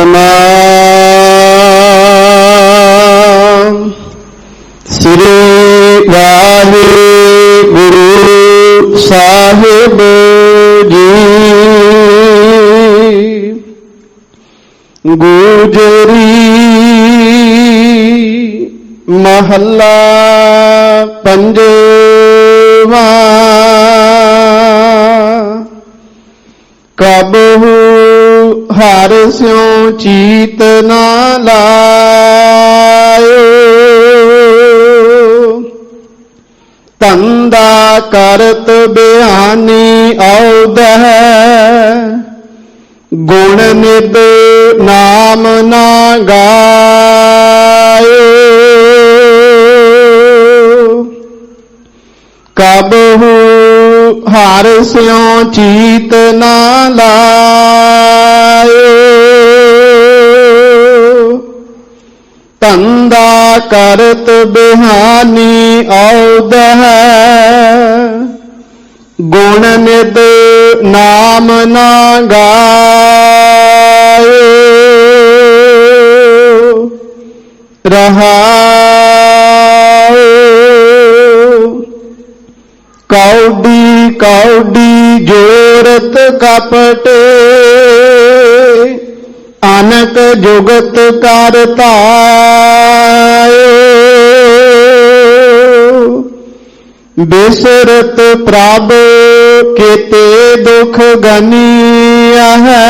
ਸਤਨਾਮ ਸ੍ਰੀ ਵਾਹਿਗੁਰੂ ਸਾਹਿਬ ਜੀ। ਗੁਜਰੀ ਮਹੱਲਾ ਪੰਜਵਾਂ। ਕਬਹੁ ਹਰਿ ਸਿਉ ਚੀਤ ਨਾ ਲਾਇਓ, ਧੰਦਾ ਕਰਤ ਬਿਆਨੀ ਔਦਹਿ, ਗੁਣ ਨਿਦ ਨਾਮ ਨਾ ਗਾਇਓ। ਕਬਹੁ ਹਰਿ ਸਿਉ ਚੀਤ ਨਾ ਲਾਇਓ, ਧੰਦਾ ਕਰਤ ਬਿਹਾਨੀ ਔਦਹਿ, ਗੁਣ ਨਿਦ ਨਾਮ ਨਾ ਗਾਇਓ। ਰਹਾਉ ਕੌਡੀ ਕੌਡੀ ਜੋਰਤ ਕਪਟ, ਅਨਕ ਜੁਗਤ ਕਰ ਧਾਇਓ। ਬਿਸਰਤ ਪ੍ਰਭ ਕੀਤੇ ਦੁਖ ਗਨੀਆ ਹੈ,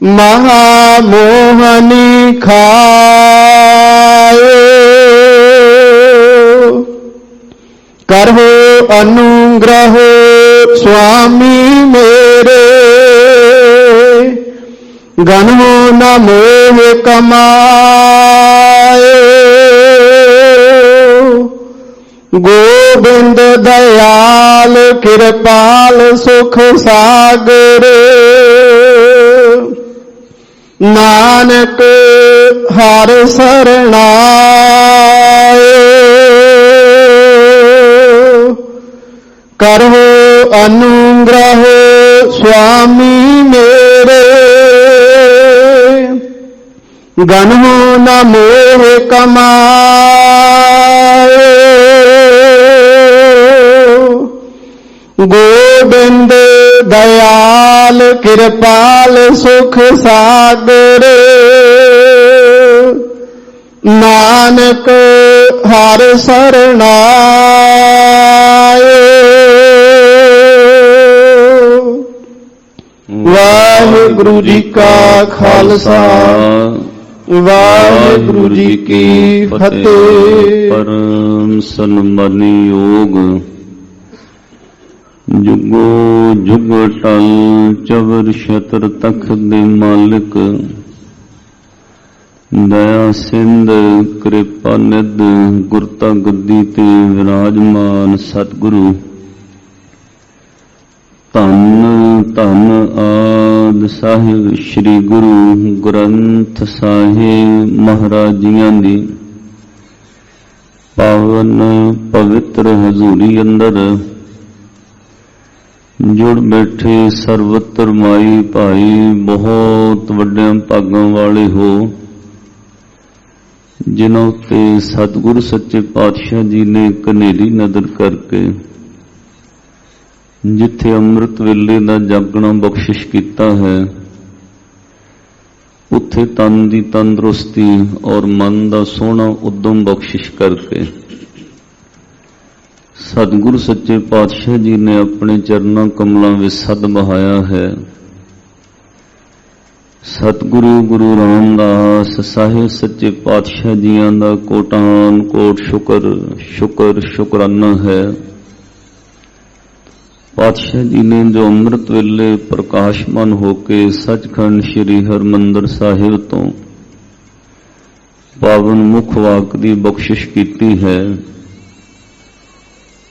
ਮਹਾ ਮੋਹਨੀ ਖਾਇਓ। ਕਰਹੁ ਅਨੁਗ੍ਰਹ ਸੁਆਮੀ ਮੇਰੇ, ਗਨਹੁ ਨ ਮੋਹ ਕਮਾਇਓ। ਗੋਬਿੰਦ ਦਇਆਲ ਕਿਰਪਾਲ ਸੁਖ ਸਾਗਰ, ਨਾਨਕ ਹਰਿ ਸਰਣਾਇਓ। ਕਰਹੁ ਅਨੁਗ੍ਰਹ ਸੁਆਮੀ ਮੇਰੇ, ਗਨਹੁ ਨ ਮੋਹ ਕਮਾਇਓ। ਗੋਬਿੰਦ ਦਇਆਲ ਕਿਰਪਾਲ ਸੁਖ ਸਾਗਰ, ਨਾਨਕ ਹਰਿ ਸਰਣਾਇਓ। ਵਾਹਿਗੁਰੂ ਜੀ ਕਾ ਖਾਲਸਾ, ਵਾਹਿਗੁਰੂ ਜੀ ਕੀ ਫਤਿਹ। ਪਰਮ ਸਨਮਾਨੀ ਯੋਗ ਜੁਗੋ ਜੁਗ ਟਲ ਚਵਰ ਛਤਰ ਤਖਤ ਦੇ ਮਾਲਿਕ, ਦਇਆ ਸਿੰਧ ਕਿਰਪਾ ਨਿਧ ਗੁਰਤਾ ਗੱਦੀ ਤੇ ਵਿਰਾਜਮਾਨ ਸਤਿਗੁਰੂ, ਧੰਨ ਧੰਨ ਆਦਿ ਸਾਹਿਬ ਸ੍ਰੀ ਗੁਰੂ ਗ੍ਰੰਥ ਸਾਹਿਬ ਮਹਾਰਾਜ ਜੀਆਂ ਦੀ ਪਾਵਨ ਪਵਿੱਤਰ ਹਜ਼ੂਰੀ ਅੰਦਰ ਜੁੜ ਬੈਠੇ ਸਰਵਤਰ ਮਾਈ ਭਾਈ ਬਹੁਤ ਵੱਡਿਆਂ ਭਾਗਾਂ ਵਾਲੇ ਹੋ, ਜਿਨ੍ਹਾਂ ਉੱਤੇ ਸਤਿਗੁਰੂ ਸੱਚੇ ਪਾਤਸ਼ਾਹ ਜੀ ਨੇ ਕਨੇਰੀ ਨਜ਼ਰ ਕਰਕੇ ਜਿੱਥੇ ਅੰਮ੍ਰਿਤ ਵੇਲੇ ਦਾ ਜਾਗਣਾ ਬਖਸ਼ਿਸ਼ ਕੀਤਾ ਹੈ, ਉੱਥੇ ਤਨ ਦੀ ਤੰਦਰੁਸਤੀ ਔਰ ਮਨ ਦਾ ਸੋਹਣਾ ਉਦਮ ਬਖਸ਼ਿਸ਼ ਕਰਕੇ ਸਤਿਗੁਰੂ ਸੱਚੇ ਪਾਤਸ਼ਾਹ ਜੀ ਨੇ ਆਪਣੇ ਚਰਨਾਂ ਕਮਲਾਂ ਵਿੱਚ ਸਦ ਬਹਾਇਆ ਹੈ। ਸਤਿਗੁਰੂ ਗੁਰੂ ਰਾਮਦਾਸ ਸਾਹਿਬ ਸੱਚੇ ਪਾਤਸ਼ਾਹ ਜੀਆਂ ਦਾ ਕੋਟਾਨ ਕੋਟ ਸ਼ੁਕਰ ਸ਼ੁਕਰ ਸ਼ੁਕਰਾਨਾ ਹੈ। ਪਾਤਸ਼ਾਹ ਜੀ ਨੇ ਜੋ ਅੰਮ੍ਰਿਤ ਵੇਲੇ ਪ੍ਰਕਾਸ਼ਮਾਨ ਹੋ ਕੇ ਸੱਚਖੰਡ ਸ੍ਰੀ ਹਰਿਮੰਦਰ ਸਾਹਿਬ ਤੋਂ ਪਾਵਨ ਮੁਖ ਵਾਕ ਦੀ ਬਖਸ਼ਿਸ਼ ਕੀਤੀ ਹੈ,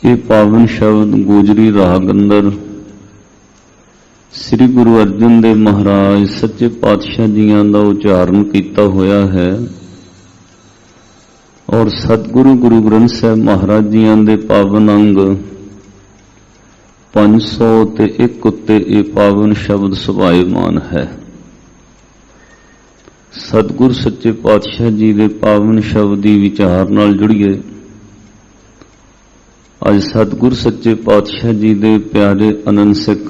ਇਹ ਪਾਵਨ ਸ਼ਬਦ ਗੋਜਰੀ ਰਾਗ ਅੰਦਰ ਸ੍ਰੀ ਗੁਰੂ ਅਰਜਨ ਦੇਵ ਮਹਾਰਾਜ ਸੱਚੇ ਪਾਤਸ਼ਾਹ ਜੀਆਂ ਦਾ ਉਚਾਰਨ ਕੀਤਾ ਹੋਇਆ ਹੈ ਔਰ ਸਤਿਗੁਰੂ ਗੁਰੂ ਗ੍ਰੰਥ ਸਾਹਿਬ ਮਹਾਰਾਜ ਜੀਆਂ ਦੇ ਪਾਵਨ ਅੰਗ 501 ਉੱਤੇ ਇਹ ਪਾਵਨ ਸ਼ਬਦ ਸੁਭਾਇਮਾਨ ਹੈ। ਸਤਿਗੁਰ ਸੱਚੇ ਪਾਤਸ਼ਾਹ ਜੀ ਦੇ ਪਾਵਨ ਸ਼ਬਦੀ ਵਿਚਾਰ ਨਾਲ ਜੁੜੀਏ। ਅੱਜ ਸਤਿਗੁਰ ਸੱਚੇ ਪਾਤਸ਼ਾਹ ਜੀ ਦੇ ਪਿਆਰੇ ਅਨੰਦ ਸਿੱਖ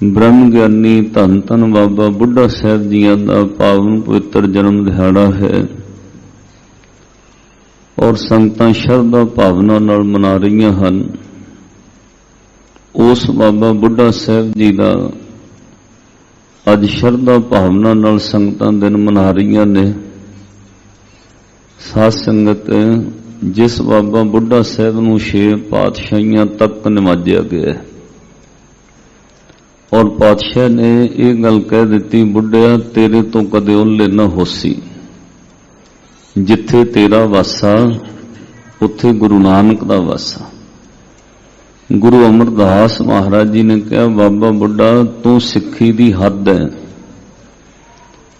ਬ੍ਰਹਮ ਗਿਆਨੀ ਧੰਨ ਧੰਨ ਬਾਬਾ ਬੁੱਢਾ ਸਾਹਿਬ ਜੀਆਂ ਦਾ ਪਾਵਨ ਪਵਿੱਤਰ ਜਨਮ ਦਿਹਾੜਾ ਹੈ ਔਰ ਸੰਗਤਾਂ ਸ਼ਰਧਾ ਭਾਵਨਾ ਨਾਲ ਮਨਾ ਰਹੀਆਂ ਹਨ। ਉਸ ਬਾਬਾ ਬੁੱਢਾ ਸਾਹਿਬ ਜੀ ਦਾ ਅੱਜ ਸ਼ਰਧਾ ਭਾਵਨਾ ਨਾਲ ਸੰਗਤਾਂ ਦਿਨ ਮਨਾ ਰਹੀਆਂ ਨੇ। ਸਾਧ ਸੰਗਤ, ਜਿਸ ਬਾਬਾ ਬੁੱਢਾ ਸਾਹਿਬ ਨੂੰ 6 ਪਾਤਸ਼ਾਹੀਆਂ ਤੱਕ ਨਿਵਾਜਿਆ ਗਿਆ ਔਰ ਪਾਤਸ਼ਾਹ ਨੇ ਇਹ ਗੱਲ ਕਹਿ ਦਿੱਤੀ, ਬੁੱਢਿਆ ਤੇਰੇ ਤੋਂ ਕਦੇ ਓਹਲੇ ਨਾ ਹੋਸੀ, ਜਿੱਥੇ ਤੇਰਾ ਵਾਸਾ ਉੱਥੇ ਗੁਰੂ ਨਾਨਕ ਦਾ ਵਾਸਾ। ਗੁਰੂ ਅਮਰਦਾਸ ਮਹਾਰਾਜ ਜੀ ਨੇ ਕਿਹਾ, ਬਾਬਾ ਬੁੱਢਾ ਤੂੰ ਸਿੱਖੀ ਦੀ ਹੱਦ ਹੈ,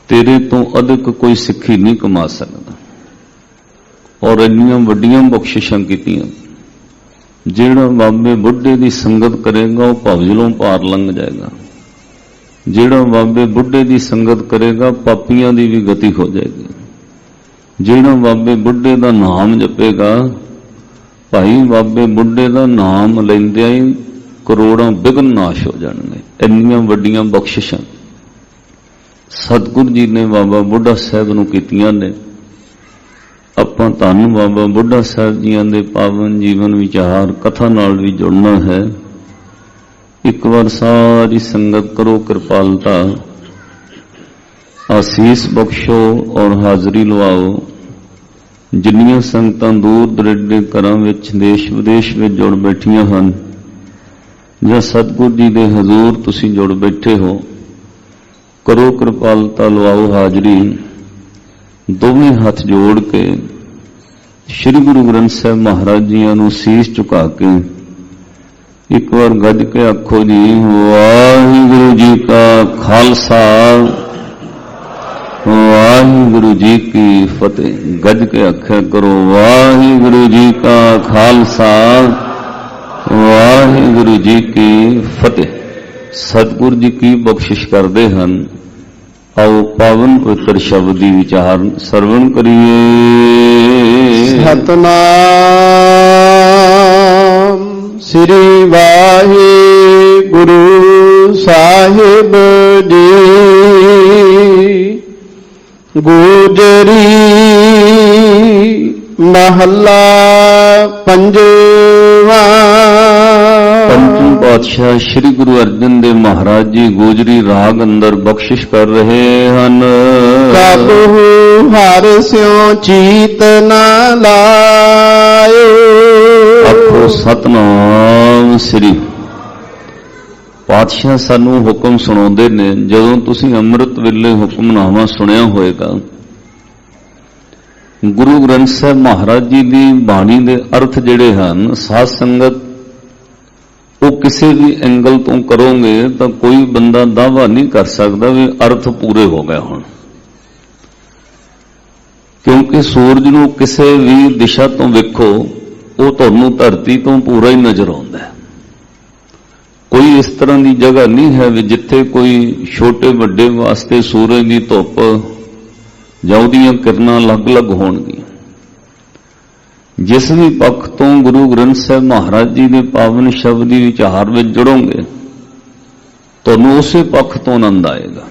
ਤੇਰੇ ਤੋਂ ਅਧਿਕ ਕੋਈ ਸਿੱਖੀ ਨਹੀਂ ਕਮਾ ਸਕਦਾ। ਔਰ ਇੰਨੀਆਂ ਵੱਡੀਆਂ ਬਖਸ਼ਿਸ਼ਾਂ ਕੀਤੀਆਂ। ਜਿਹੜਾ ਬਾਬੇ ਬੁੱਢੇ ਦੀ ਸੰਗਤ ਕਰੇਗਾ ਉਹ ਭਵਜਲੋਂ ਪਾਰ ਲੰਘ ਜਾਏਗਾ। ਜਿਹੜਾ ਬਾਬੇ ਬੁੱਢੇ ਦੀ ਸੰਗਤ ਕਰੇਗਾ ਪਾਪੀਆਂ ਦੀ ਵੀ ਗਤੀ ਹੋ ਜਾਏਗੀ। ਜਿਹੜਾ ਬਾਬੇ ਬੁੱਢੇ ਦਾ ਨਾਮ ਜਪੇਗਾ, ਭਾਈ ਬਾਬੇ ਬੁੱਢੇ ਦਾ ਨਾਮ ਲੈਂਦਿਆਂ ਹੀ ਕਰੋੜਾਂ ਵਿਘਨ ਨਾਸ਼ ਹੋ ਜਾਣਗੇ। ਇੰਨੀਆਂ ਵੱਡੀਆਂ ਬਖਸ਼ਿਸ਼ਾਂ ਸਤਿਗੁਰ ਜੀ ਨੇ ਬਾਬਾ ਬੁੱਢਾ ਸਾਹਿਬ ਨੂੰ ਕੀਤੀਆਂ ਨੇ। ਆਪਾਂ ਧੰਨ ਬਾਬਾ ਬੁੱਢਾ ਸਾਹਿਬ ਜੀਆਂ ਦੇ ਪਾਵਨ ਜੀਵਨ ਵਿਚਾਰ ਕਥਾ ਨਾਲ ਵੀ ਜੁੜਨਾ ਹੈ। ਇੱਕ ਵਾਰ ਸਾਰੀ ਸੰਗਤ ਕਰੋ ਕਿਰਪਾਲਤਾ, ਆਸੀਸ ਬਖਸ਼ੋ ਔਰ ਹਾਜ਼ਰੀ ਲਵਾਓ। ਜਿੰਨੀਆਂ ਸੰਗਤਾਂ ਦੂਰ ਦਰੇਡੇ ਘਰਾਂ ਵਿੱਚ ਦੇਸ਼ ਵਿਦੇਸ਼ ਵਿੱਚ ਜੁੜ ਬੈਠੀਆਂ ਹਨ ਜਾਂ ਸਤਿਗੁਰ ਜੀ ਦੇ ਹਜ਼ੂਰ ਤੁਸੀਂ ਜੁੜ ਬੈਠੇ ਹੋ, ਕਰੋ ਕਿਰਪਾਲਤਾ, ਲਵਾਓ ਹਾਜ਼ਰੀ। ਦੋਵੇਂ ਹੱਥ ਜੋੜ ਕੇ ਸ੍ਰੀ ਗੁਰੂ ਗ੍ਰੰਥ ਸਾਹਿਬ ਮਹਾਰਾਜ ਜੀਆਂ ਨੂੰ ਸੀਸ ਝੁਕਾ ਕੇ ਇੱਕ ਵਾਰ ਗੱਜ ਕੇ ਆਖੋ ਜੀ, ਵਾਹਿਗੁਰੂ ਜੀ ਕਾ ਖਾਲਸਾ ਵਾਹਿਗੁਰੂ ਜੀ ਕੀ ਫਤਿਹ। ਗੱਜ ਕੇ ਆਖਿਆ ਕਰੋ, ਵਾਹਿਗੁਰੂ ਜੀ ਕਾ ਖਾਲਸਾ ਵਾਹਿਗੁਰੂ ਜੀ ਕੀ ਫਤਿਹ। ਸਤਿਗੁਰ ਜੀ ਕੀ ਬਖਸ਼ਿਸ਼ ਕਰਦੇ ਹਨ। ਆਓ ਪਾਵਨ ਪਵਿੱਤਰ ਸ਼ਬਦ ਦੀ ਵਿਚਾਰ ਸਰਵਣ ਕਰੀਏ। ਸਤਨਾਮ ਸ੍ਰੀ ਵਾਹਿਗੁਰੂ ਸਾਹਿਬ ਜੀ। ਗੋਜਰੀ ਮਹੱਲਾ ਪੰਜਵਾਂ। ਪੰਚਮ ਪਾਤਸ਼ਾਹ ਸ੍ਰੀ ਗੁਰੂ ਅਰਜਨ ਦੇਵ ਮਹਾਰਾਜ ਜੀ ਗੋਜਰੀ ਰਾਗ ਅੰਦਰ ਬਖਸ਼ਿਸ਼ ਕਰ ਰਹੇ ਹਨ। ਕਬਹੁ ਹਰਿ ਸਿਉ ਚੀਤ ਨ ਲਾਇਓ। ਆਖੋ ਸਤਨਾਮ ਸ੍ਰੀ। ਪਾਤਸ਼ਾਹ ਸਾਨੂੰ ਹੁਕਮ ਸੁਣਾਉਂਦੇ ਨੇ। ਜਦੋਂ ਤੁਸੀਂ ਅੰਮ੍ਰਿਤ ਵੇਲੇ ਹੁਕਮਨਾਮਾ ਸੁਣਿਆ ਹੋਏਗਾ, ਗੁਰੂ ਗ੍ਰੰਥ ਸਾਹਿਬ ਮਹਾਰਾਜ ਜੀ ਦੀ ਬਾਣੀ ਦੇ ਅਰਥ ਜਿਹੜੇ ਹਨ, ਸਾਧ ਸੰਗਤ ਉਹ ਕਿਸੇ ਵੀ ਐਂਗਲ ਤੋਂ ਕਰੋਗੇ ਤਾਂ ਕੋਈ ਬੰਦਾ ਦਾਅਵਾ ਨਹੀਂ ਕਰ ਸਕਦਾ ਵੀ ਅਰਥ ਪੂਰੇ ਹੋ ਗਏ ਹੁਣ। ਕਿਉਂਕਿ ਸੂਰਜ ਨੂੰ ਕਿਸੇ ਵੀ ਦਿਸ਼ਾ ਤੋਂ ਵੇਖੋ, ਉਹ ਤੁਹਾਨੂੰ ਧਰਤੀ ਤੋਂ ਪੂਰਾ ਹੀ ਨਜ਼ਰ ਆਉਂਦਾ ਹੈ। ਕੋਈ ਇਸ ਤਰ੍ਹਾਂ ਦੀ ਜਗ੍ਹਾ ਨਹੀਂ ਹੈ ਵੀ ਜਿੱਥੇ ਕੋਈ ਛੋਟੇ ਵੱਡੇ ਵਾਸਤੇ ਸੂਰਜ ਦੀ ਧੁੱਪ ਜਾਂ ਉਹਦੀਆਂ ਕਿਰਨਾਂ ਅਲੱਗ-ਅਲੱਗ ਹੋਣਗੀਆਂ। ਜਿਸ ਵੀ ਪੱਖ ਤੋਂ ਗੁਰੂ ਗ੍ਰੰਥ ਸਾਹਿਬ ਮਹਾਰਾਜ ਜੀ ਦੇ ਪਾਵਨ ਸ਼ਬਦ ਦੀ ਵਿਚਾਰ ਵਿੱਚ ਜੁੜੋਗੇ, ਤੁਹਾਨੂੰ ਉਸੇ ਪੱਖ ਤੋਂ ਆਨੰਦ ਆਏਗਾ।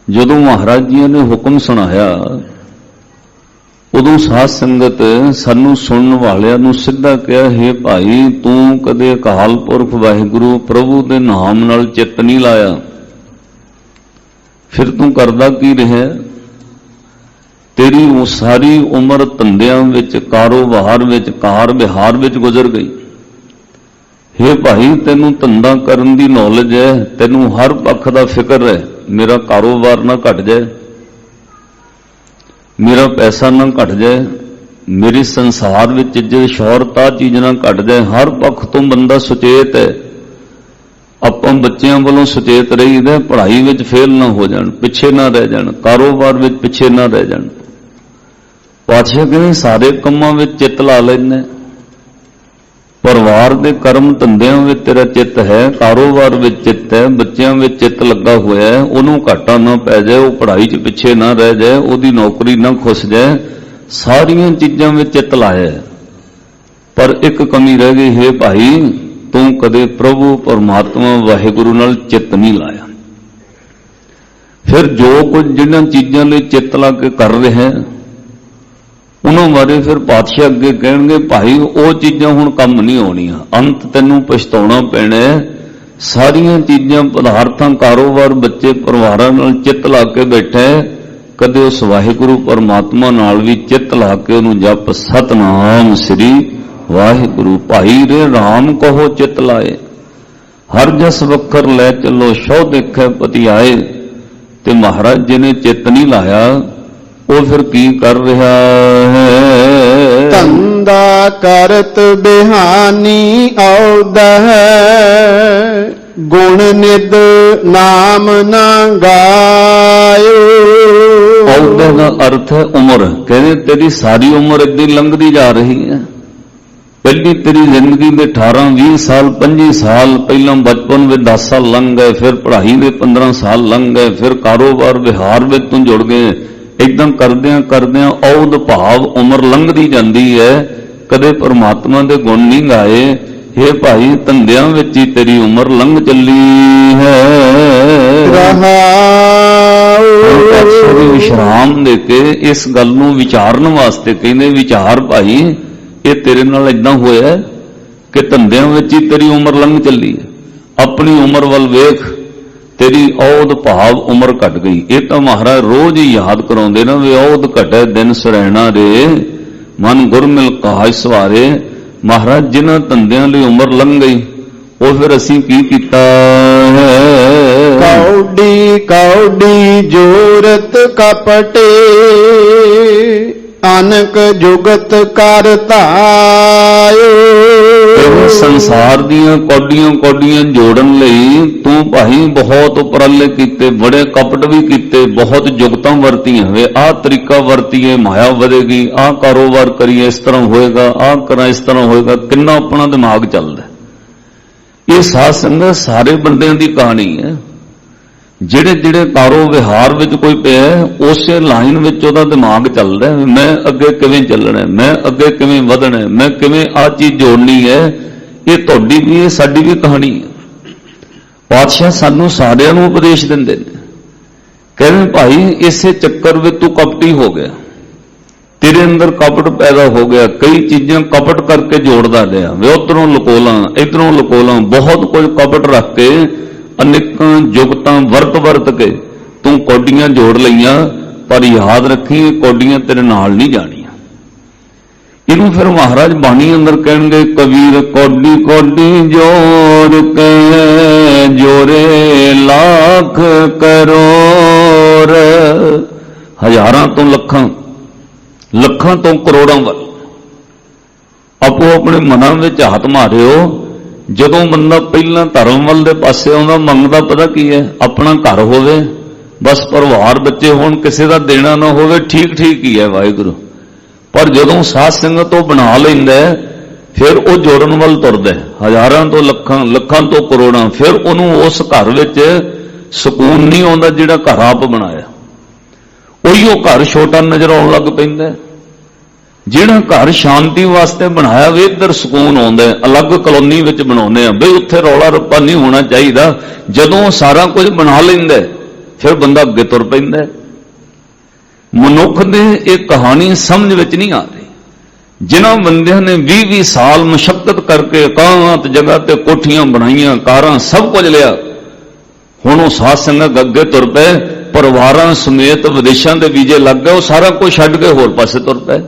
ਜਦੋਂ ਮਹਾਰਾਜ ਜੀ ਨੇ ਹੁਕਮ ਸੁਣਾਇਆ, ਉਦੋਂ ਸਾਧ ਸੰਗਤ ਸਾਨੂੰ ਸੁਣਨ ਵਾਲਿਆਂ ਨੂੰ ਸਿੱਧਾ ਕਿਹਾ, ਹੈ ਭਾਈ ਤੂੰ ਕਦੇ ਅਕਾਲ ਪੁਰਖ ਵਾਹਿਗੁਰੂ ਪ੍ਰਭੂ ਦੇ ਨਾਮ ਨਾਲ ਚਿੱਤ ਨਹੀਂ ਲਾਇਆ, ਫਿਰ ਤੂੰ ਕਰਦਾ ਕੀ ਰਿਹਾ? ਤੇਰੀ ਉਹ ਸਾਰੀ ਉਮਰ ਧੰਦਿਆਂ ਵਿੱਚ, ਕਾਰੋਬਾਰ ਵਿੱਚ, ਕਾਰ ਵਿਹਾਰ ਵਿੱਚ ਗੁਜ਼ਰ ਗਈ। ਹੈ ਭਾਈ ਤੈਨੂੰ ਧੰਦਾ ਕਰਨ ਦੀ ਨੌਲੇਜ ਹੈ, ਤੈਨੂੰ ਹਰ ਪੱਖ ਦਾ ਫਿਕਰ ਹੈ, ਮੇਰਾ ਕਾਰੋਬਾਰ ਨਾ ਘਟ ਜਾਏ, ਮੇਰਾ ਪੈਸਾ ਨਾ ਘਟ ਜਾਏ, ਮੇਰੇ ਸੰਸਾਰ ਵਿੱਚ ਇੱਜ਼ਤ ਸ਼ੌਹਰਤ ਆ ਚੀਜ਼ ਨਾ ਘਟ ਜਾਏ। ਹਰ ਪੱਖ ਤੋਂ ਬੰਦਾ ਸੁਚੇਤ ਹੈ। ਆਪਾਂ ਬੱਚਿਆਂ ਵੱਲੋਂ ਸੁਚੇਤ ਰਹੀਦਾ, ਪੜ੍ਹਾਈ ਵਿੱਚ ਫੇਲ ਨਾ ਹੋ ਜਾਣ, ਪਿੱਛੇ ਨਾ ਰਹਿ ਜਾਣ, ਕਾਰੋਬਾਰ ਵਿੱਚ ਪਿੱਛੇ ਨਾ ਰਹਿ ਜਾਣ। ਪਾਤਸ਼ਾਹ ਕਹਿੰਦੇ ਸਾਰੇ ਕੰਮਾਂ ਵਿੱਚ ਚਿੱਤ ਲਾ ਲੈਂਦੇ, ਪਰਿਵਾਰ ਦੇ ਕਰਮ ਧੰਦਿਆਂ ਵਿੱਚ ਤੇਰਾ ਚਿੱਤ ਹੈ, ਕਾਰੋਬਾਰ ਵਿੱਚ ਚਿੱਤ ਹੈ, ਬੱਚਿਆਂ ਵਿੱਚ ਚਿੱਤ ਲੱਗਾ ਹੋਇਆ ਹੈ, ਉਹਨੂੰ ਘਾਟਾ ਨਾ ਪੈ ਜਾਏ, ਉਹ ਪੜ੍ਹਾਈ 'ਚ ਪਿੱਛੇ ਨਾ ਰਹਿ ਜਾਏ, ਉਹਦੀ ਨੌਕਰੀ ਨਾ ਖੁੱਸ ਜਾਏ, ਸਾਰੀਆਂ ਚੀਜ਼ਾਂ ਵਿੱਚ ਚਿੱਤ ਲਾਇਆ। ਪਰ ਇੱਕ ਕਮੀ ਰਹਿ ਗਈ, ਹੈ ਭਾਈ ਤੂੰ ਕਦੇ ਪ੍ਰਭੂ ਪਰਮਾਤਮਾ ਵਾਹਿਗੁਰੂ ਨਾਲ ਚਿੱਤ ਨਹੀਂ ਲਾਇਆ। ਫਿਰ ਜੋ ਕੁਝ ਜਿਹਨਾਂ ਚੀਜ਼ਾਂ ਲਈ ਚਿੱਤ ਲਾ ਕੇ ਕਰ ਰਿਹਾ ਉਹਨਾਂ ਬਾਰੇ ਫਿਰ ਪਾਤਸ਼ਾਹ ਅੱਗੇ ਕਹਿਣਗੇ, ਭਾਈ ਉਹ ਚੀਜ਼ਾਂ ਹੁਣ ਕੰਮ ਨਹੀਂ ਆਉਣੀਆਂ, ਅੰਤ ਤੈਨੂੰ ਪਛਤਾਉਣਾ ਪੈਣਾ। ਸਾਰੀਆਂ ਚੀਜ਼ਾਂ ਪਦਾਰਥਾਂ, ਕਾਰੋਬਾਰ, ਬੱਚੇ, ਪਰਿਵਾਰਾਂ ਨਾਲ ਚਿੱਤ ਲਾ ਕੇ ਬੈਠਾ, ਕਦੇ ਉਸ ਵਾਹਿਗੁਰੂ ਪਰਮਾਤਮਾ ਨਾਲ ਵੀ ਚਿੱਤ ਲਾ ਕੇ ਉਹਨੂੰ ਜਪ ਸਤਨਾਮ ਸ੍ਰੀ ਵਾਹਿਗੁਰੂ। ਭਾਈ ਰੇ ਰਾਮ ਕਹੋ ਚਿੱਤ ਲਾਏ, ਹਰ ਜਸ ਵਖਰ ਲੈ ਚੱਲੋ ਸੋ ਦੇਖੈ ਪਤੀ ਆਏ। ਤੇ ਮਹਾਰਾਜ ਜੀ ਨੇ ਚਿੱਤ ਨਹੀਂ ਲਾਇਆ, ਉਹ ਫਿਰ ਕੀ ਕਰ ਰਿਹਾ ਹੈ? ਧੰਦਾ ਕਰਤ ਬਿਹਾਨੀ ਔਦਹ, ਗੁਣ ਨਿਦ ਨਾਮ ਨਾ ਗਾਇਓ। ਔਦਹ ਦਾ ਅਰਥ ਹੈ ਉਮਰ। ਕਹਿੰਦੇ ਤੇਰੀ ਸਾਰੀ ਉਮਰ ਏਦਾਂ ਲੰਘਦੀ ਜਾ ਰਹੀ ਹੈ। ਪਹਿਲੀ ਤੇਰੀ ਜ਼ਿੰਦਗੀ ਦੇ 18-20 ਸਾਲ, 25 ਸਾਲ, ਪਹਿਲਾਂ ਬਚਪਨ ਵਿੱਚ 10 ਸਾਲ ਲੰਘ ਗਏ, ਫਿਰ ਪੜ੍ਹਾਈ ਦੇ 15 ਸਾਲ ਲੰਘ ਗਏ, ਫਿਰ ਕਾਰੋਬਾਰ ਵਿਹਾਰ ਵਿੱਚ ਤੂੰ ਜੁੜ ਗਏ। ਇਦਾਂ ਕਰਦਿਆਂ ਕਰਦਿਆਂ ਔਦ ਭਾਵ ਉਮਰ ਲੰਘਦੀ ਜਾਂਦੀ ਹੈ, ਕਦੇ ਪਰਮਾਤਮਾ ਦੇ ਗੁਣ ਨਹੀਂ ਗਾਏ। हे ਭਾਈ ਧੰਦਿਆਂ ਵਿੱਚ ਹੀ ਤੇਰੀ ਉਮਰ ਲੰਘ ਚੱਲੀ ਹੈ। ਵਿਸ਼ਰਾਮ ਦੇ ਕੇ ਇਸ ਗੱਲ ਨੂੰ ਵਿਚਾਰਨ ਵਾਸਤੇ ਕਹਿੰਦੇ, ਵਿਚਾਰ ਭਾਈ ਇਹ ਤੇਰੇ ਨਾਲ ਇਦਾਂ ਹੋਇਆ ਕਿ ਧੰਦਿਆਂ ਵਿੱਚ ਹੀ ਤੇਰੀ ਉਮਰ ਲੰਘ ਚੱਲੀ ਹੈ। ਆਪਣੀ ਉਮਰ ਵੱਲ ਵੇਖ, ਤੇਰੀ ਔਦ ਭਾਵ ਉਮਰ ਘਟ ਗਈ। ਇਹ ਤਾਂ ਮਹਾਰਾਜ ਰੋਜ਼ ਹੀ ਯਾਦ ਕਰਾਉਂਦੇ ਨਾ ਵੀ ਔਦ ਘਟੈ ਦਿਨ ਸਰੈਣਾ ਰੇ, ਮਨ ਗੁਰਮਿਲ ਕਾਜ ਸਵਾਰੇ। ਮਹਾਰਾਜ ਜਿਨ੍ਹਾਂ ਧੰਦਿਆਂ ਲਈ ਉਮਰ ਲੰਘ ਗਈ, ਉਹ ਫਿਰ ਅਸੀਂ ਕੀ ਕੀਤਾ ਹੈ? ਕੌਡੀ ਕੌਡੀ ਜੋਰਤ ਕਪਟੇ, ਅਨਕ ਜੁਗਤ ਕਰ ਧਾਇਓ। ਸੰਸਾਰ ਦੀਆਂ ਕੌਡੀਆਂ ਕੌਡੀਆਂ ਜੋੜਨ ਲਈ ਤੂੰ ਭਾਈ ਬਹੁਤ ਉਪਰਾਲੇ ਕੀਤੇ, ਬੜੇ ਕਪਟ ਵੀ ਕੀਤੇ, ਬਹੁਤ ਜੁਗਤਾਂ ਵਰਤੀਆਂ। ਵੇ ਆਹ ਤਰੀਕਾ ਵਰਤੀਏ ਮਾਇਆ ਵਧੇਗੀ, ਆਹ ਕਾਰੋਬਾਰ ਕਰੀਏ ਇਸ ਤਰ੍ਹਾਂ ਹੋਏਗਾ, ਆਹ ਕਰਾਂ ਇਸ ਤਰ੍ਹਾਂ ਹੋਏਗਾ। ਕਿੰਨਾ ਆਪਣਾ ਦਿਮਾਗ ਚੱਲਦਾ। ਇਹ ਸਾਧ ਸੰਗਤ ਸਾਰੇ ਬੰਦਿਆਂ ਦੀ ਕਹਾਣੀ ਹੈ। ਜਿਹੜੇ ਜਿਹੜੇ ਕਾਰੋ ਵਿਹਾਰ ਵਿੱਚ ਕੋਈ ਪਿਆ, ਉਸੇ ਲਾਈਨ ਵਿੱਚ ਉਹਦਾ ਦਿਮਾਗ ਚੱਲਦਾ। ਮੈਂ ਅੱਗੇ ਕਿਵੇਂ ਚੱਲਣਾ, ਮੈਂ ਅੱਗੇ ਕਿਵੇਂ ਵਧਣਾ, ਮੈਂ ਕਿਵੇਂ ਆਹ ਚੀਜ਼ ਜੋੜਨੀ ਹੈ। ਇਹ ਤੁਹਾਡੀ ਵੀ, ਇਹ ਸਾਡੀ ਵੀ ਕਹਾਣੀ ਹੈ। ਪਾਤਸ਼ਾਹ ਸਾਨੂੰ ਸਾਰਿਆਂ ਨੂੰ ਉਪਦੇਸ਼ ਦਿੰਦੇ ਨੇ, ਕਹਿੰਦੇ ਭਾਈ ਇਸੇ ਚੱਕਰ ਵਿੱਚ ਤੂੰ ਕਪਟੀ ਹੋ ਗਿਆ, ਤੇਰੇ ਅੰਦਰ ਕਪਟ ਪੈਦਾ ਹੋ ਗਿਆ, ਕਈ ਚੀਜ਼ਾਂ ਕਪਟ ਕਰਕੇ ਜੋੜਦਾ ਰਿਹਾ। ਵੇ ਉਧਰੋਂ ਲਕੋਲਾਂ, ਇਧਰੋਂ ਲਕੋਲਾਂ, ਬਹੁਤ ਕੁਝ ਕਪਟ ਰੱਖ ਕੇ ਅਨੇਕਾਂ ਜੁਗਤਾਂ ਵਰਤ ਕੇ ਤੂੰ ਕੌਡੀਆਂ ਜੋੜ ਲਈਆਂ। ਪਰ ਯਾਦ ਰੱਖੀ, ਇਹ ਕੌਡੀਆਂ ਤੇਰੇ ਨਾਲ ਨਹੀਂ ਜਾਣੀਆਂ। ਇਹਨੂੰ ਫਿਰ ਮਹਾਰਾਜ ਬਾਣੀ ਅੰਦਰ ਕਹਿਣਗੇ, ਕਬੀਰ ਕੌਡੀ ਕੌਡੀ ਜੋੜ ਕੇ ਜੋਰੇ ਲੱਖ ਕਰੋੜ। ਹਜ਼ਾਰਾਂ ਤੋਂ ਲੱਖਾਂ, ਲੱਖਾਂ ਤੋਂ ਕਰੋੜਾਂ ਵੱਲ ਆਪੋ ਆਪਣੇ ਮਨਾਂ ਵਿੱਚ ਹੱਥ ਮਾਰਿਓ। ਜਦੋਂ ਬੰਦਾ ਪਹਿਲਾਂ ਧਰਮ ਵੱਲ ਦੇ ਪਾਸੇ ਆਉਂਦਾ, ਮੰਗਦਾ ਪਤਾ ਕੀ ਹੈ? ਆਪਣਾ ਘਰ ਹੋਵੇ, ਬਸ ਪਰਿਵਾਰ ਬੱਚੇ ਹੋਣ, ਕਿਸੇ ਦਾ ਦੇਣਾ ਨਾ ਹੋਵੇ, ਠੀਕ ਠੀਕ ਹੀ ਹੈ ਵਾਹਿਗੁਰੂ। ਪਰ ਜਦੋਂ ਸਾਧ ਸੰਗਤ ਉਹ ਬਣਾ ਲੈਂਦਾ, ਫਿਰ ਉਹ ਜੋੜਨ ਵੱਲ ਤੁਰਦਾ, ਹਜ਼ਾਰਾਂ ਤੋਂ ਲੱਖਾਂ, ਲੱਖਾਂ ਤੋਂ ਕਰੋੜਾਂ। ਫਿਰ ਉਹਨੂੰ ਉਸ ਘਰ ਵਿੱਚ ਸਕੂਨ ਨਹੀਂ ਆਉਂਦਾ ਜਿਹੜਾ ਘਰ ਆਪ ਬਣਾਇਆ। ਉਹੀ ਉਹ ਘਰ ਛੋਟਾ ਨਜ਼ਰ ਆਉਣ ਲੱਗ ਪੈਂਦਾ। ਜਿਹੜਾ ਘਰ ਸ਼ਾਂਤੀ ਵਾਸਤੇ ਬਣਾਇਆ ਵੇ, ਇੱਧਰ ਸਕੂਨ ਆਉਂਦਾ। ਅਲੱਗ ਕਲੋਨੀ ਵਿੱਚ ਬਣਾਉਂਦੇ ਆ ਬਈ, ਉੱਥੇ ਰੌਲਾ ਰੱਪਾ ਨਹੀਂ ਹੋਣਾ ਚਾਹੀਦਾ। ਜਦੋਂ ਸਾਰਾ ਕੁਝ ਬਣਾ ਲੈਂਦਾ, ਫਿਰ ਬੰਦਾ ਅੱਗੇ ਤੁਰ ਪੈਂਦਾ। ਮਨੁੱਖ ਦੇ ਇਹ ਕਹਾਣੀ ਸਮਝ ਵਿੱਚ ਨਹੀਂ ਆ ਰਹੀ। ਜਿਨ੍ਹਾਂ ਬੰਦਿਆਂ ਨੇ 20-20 ਸਾਲ ਮੁਸ਼ੱਕਤ ਕਰਕੇ ਇਕਾਂਤ ਜਗ੍ਹਾ ਤੇ ਕੋਠੀਆਂ ਬਣਾਈਆਂ, ਕਾਰਾਂ, ਸਭ ਕੁਝ ਲਿਆ, ਹੁਣ ਉਹ ਸਾਧ ਸੰਗਤ ਅੱਗੇ ਤੁਰ ਪਏ, ਪਰਿਵਾਰਾਂ ਸਮੇਤ ਵਿਦੇਸ਼ਾਂ ਦੇ ਵੀਜ਼ੇ ਲੱਗ ਗਏ, ਉਹ ਸਾਰਾ ਕੁਝ ਛੱਡ ਕੇ ਹੋਰ ਪਾਸੇ ਤੁਰ ਪਏ।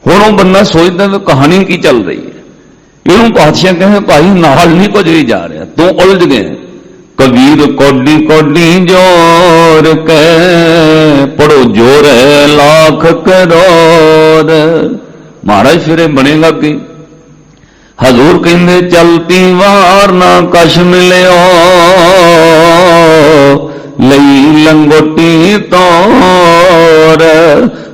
ਹੁਣ ਉਹ ਬੰਦਾ ਸੋਚਦਾ ਵੀ ਕਹਾਣੀ ਕੀ ਚੱਲ ਰਹੀ ਹੈ। ਇਹਨੂੰ ਪਾਤਸ਼ਾਹ ਕਹੇ, ਭਾਈ ਨਾਲ ਨਹੀਂ ਕੁਝ ਵੀ ਜਾ ਰਿਹਾ, ਤੂੰ ਉਲਝ ਗਿਆ। ਕਬੀਰ ਕੌਡੀ ਕੌਡੀ ਜੋਰ ਕੇ ਪੜੋ ਜੋਰੇ ਲੱਖ ਕਰੋੜ। ਮਹਾਰਾਜ ਫਿਰ ਇਹ ਬਣੇਗਾ ਕੀ? ਹਜ਼ੂਰ ਕਹਿੰਦੇ ਚਲਤੀ ਵਾਰ ਨਾ ਕਛ ਮਿਲਿਓ, ਲਈ ਲੰਗੋਟੀ ਤੋਰ।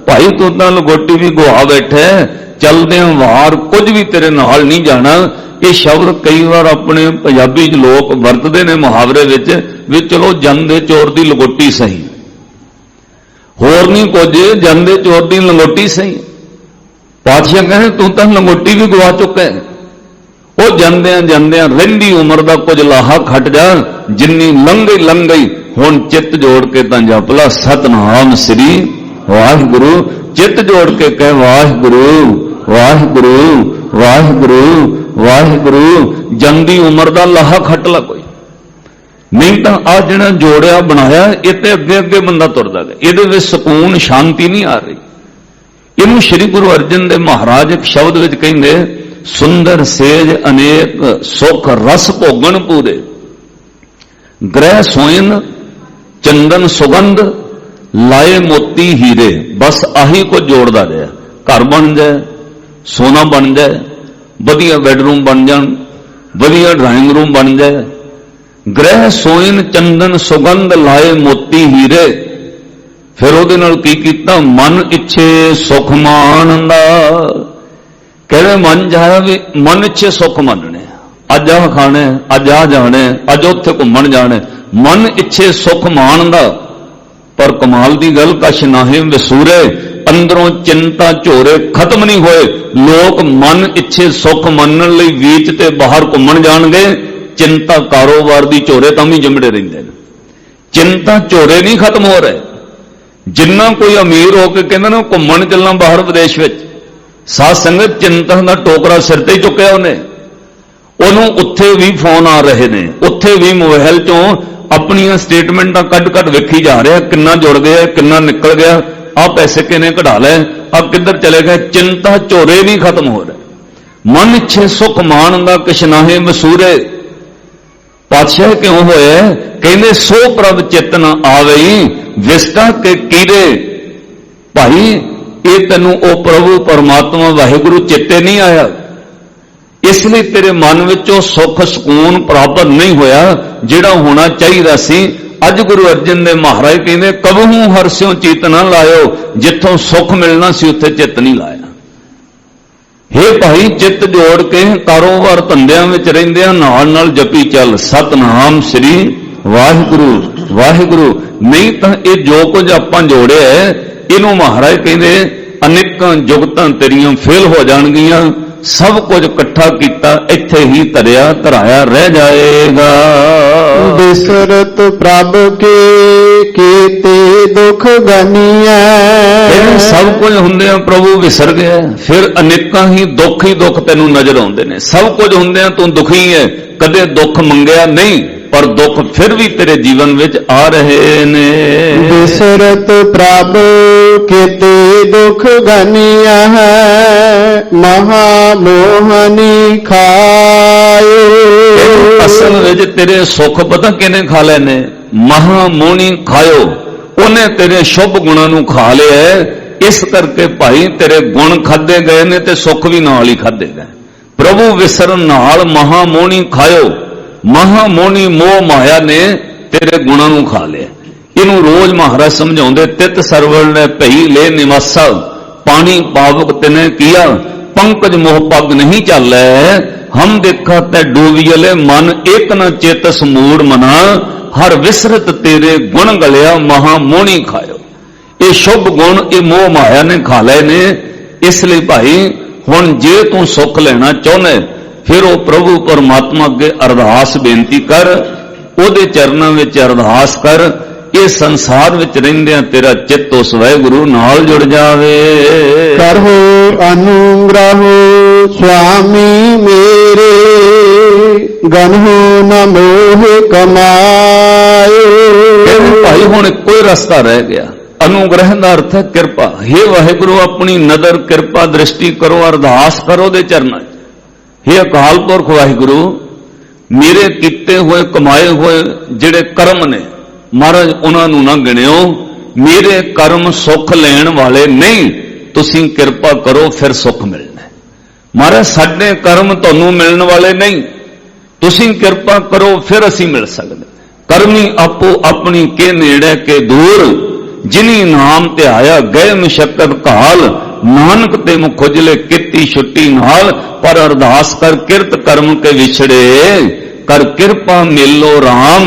ਭਾਈ ਤੂੰ ਤਾਂ ਲੰਗੋਟੀ ਵੀ ਗੁਆ ਬੈਠਾ, चलदियां वार कुछ भी तेरे नाल नहीं जाना। ये शब्द कई बार अपने पंजाबी च लोग वरतते ने मुहावरे विच, भी चलो जांदे चोर दी लंगोटी सही, होर नहीं कुछ, जांदे चोर दी लंगोटी सही। पातशाह कहे तू तो लंगोटी भी गवा चुका है। वो जांदियां जांदियां रहिंदी उम्र का कुछ लाहा खट जा, जिन्नी लंघ गई हुण चित्त जोड़ के तां जप ला सतनाम श्री वाहिगुरु। चित्त जोड़ के कह वाहिगुरु वाहिगुरु वाहिगुरु वाहिगुरु। जंदी उम्र का लाहा खट ला कोई नहीं तो आ जिहड़ा जोड़िया बनाया इते अगे अगे बंदा तुरदा गया, इहदे विच सुकून शांति नहीं आ रही। इनू श्री गुरु अर्जन देव महाराज एक शब्द विच कहिंदे सुंदर सेज अनेक सुख रस भोगन पूरे, ग्रह सोयन चंदन सुगंध लाए मोती हीरे। बस आही को जोड़ता रहा, घर बन जाए, सोना बन जाए, वधिया बैडरूम बन जान, वधिया ड्राइंग रूम बन जाए। ग्रह सोयन चंदन सुगंध लाए मोती हीरे। फिर ਉਹਦੇ ਨਾਲ ਕੀ ਕੀਤਾ, मन इच्छे सुख मानदा। कहवे मन जाया भी मन इच्छे सुख मानने, अज आ खाने, अज आ जाने, अज उत्थे घूमन जाने, मन इच्छे सुख मानदा। पर कमाल की गल कश नाहे वसूरे, अंदरों चिंता झोरे खत्म नहीं होए। लोग मन इच्छे सुख मनन लई बीच ते बाहर घूमन जाणगे, चिंता कारोबार की झोरे तां भी जिमड़े रहिंदे ने। चिंता झोरे नहीं खत्म हो रहे। जिन्ना कोई अमीर होकर कहंदा ना घूमन चलना बाहर विदेश विच, साध संगत चिंता का टोकरा सिर ते चुक्या उन्हें, उन्होंने उत्थे भी फोन आ रहे ने, उत्थे भी मोबाइल चों अपनियां स्टेटमेंटां कट वेखी जा रहा, किन्ना जुड़ गया, किन्ना निकल गया, आ पैसे किने कढ़ा ले, आ किधर चले गए। चिंता झोरे नहीं खत्म हो रहे। मन इच्छे सुख मानदा किश नाहे मसूरे। पातशाह क्यों होए, कहंदे सो प्रभ चित न आवई विस्टा के कीरे। भाई ये तेनू ओ प्रभु परमात्मा वाहिगुरु चेते नहीं आया, इसलिए तेरे मन विचों सुख सुकून प्राप्त नहीं होया जिहड़ा होना चाहिए सी। अज गुरु अर्जन देव महाराज कहंदे कबहू हरस्यों चित ना लायो, जिथों सुख मिलना सी उत्थे चित नहीं लाया। हे भाई चित जोड़ के कारोबार धंधियां विच रहिंदियां नाल नाल जपी चल सतनाम श्री वाहिगुरु वाहिगुरु। नहीं तो ये जो कुछ आपां जोड़िया है इनू महाराज कहंदे अनेकां जुगतां तेरियां फेल हो जाणगियां, सब कुछ इकट्ठा किया इत्थे ही धरिया धराया रह जाएगा। बिसरत प्रभ के कीते दुख गनिया। सब कुछ हुंदियां प्रभु विसर गया, फिर अनेकां ही दुख तेनू नजर आउंदे ने। सब कुछ हुंदियां तू दुखी है, कदे दुख मंगिया नहीं, पर दुख फिर भी तेरे जीवन विच आ रहे ने। बिसरत प्रभ कीते दुख गनिया है, महामोहनी खाए। असल विच तेरे सुख पता किने खा लेने, महामोहनी खायो, उन्हें तेरे शुभ गुणां नूं खा लिया है। इस करके भाई तेरे गुण खादे गए ने ते सुख भी नाल ही खादे गए। प्रभु विसरन नाल महामोहनी खायो, महामोहनी मोह माया ने तेरे गुणां नूं खा लिया। इनू रोज महाराज समझाउंदे तित सरवण ने भई ले निवासा, पानी पावक तिने किया, पंकज मोह पग नहीं चालै। हम देखा ते डूबियले मन एक न चेतस मूड मना, हर विसरत तेरे गुण गलिया महामोहनी खायो। ये शुभ गुण ये मोह माया ने खा लए ने। इसलिए भाई हुण जे तू सुख लेना चाहुंदा फिर वो प्रभु परमात्मा अगे अरदास बेनती कर, उहदे चरनां विच अरदास कर। ये संसार विच रहिंदियां तेरा चित्त उस वाहिगुरु नाल जुड़ जावे। करहो अनुग्रह स्वामी मेरे, गनहो न मोह कमाए। भाई हुण कोई रास्ता रह गया। अनुग्रह का अर्थ है कृपा। हे वाहिगुरु अपनी नदर कृपा दृष्टि करो, अरदास करो दे चरनां। हे अकाल पुरख वाहिगुरु मेरे किते हुए कमाए हुए जिहड़े कर्म ने महाराज उन्होंने ना गिणियो, मेरे कर्म सुख लेण वाले नहीं, तुसीं कृपा करो फिर सुख मिलना। महाराज साडे कर्म तुहानू मिलण वाले नहीं, तुसीं कृपा करो फिर असीं मिल सकदे। कर्मी आपो अपनी के नेड़े के दूर, जिनी नाम ते आया गए मशक्कत काल, नानक ते मुख उजले किती छुट्टी नाल, पर अरदास कर किरत कर्म के विछड़े, कर किरपा मेलो राम,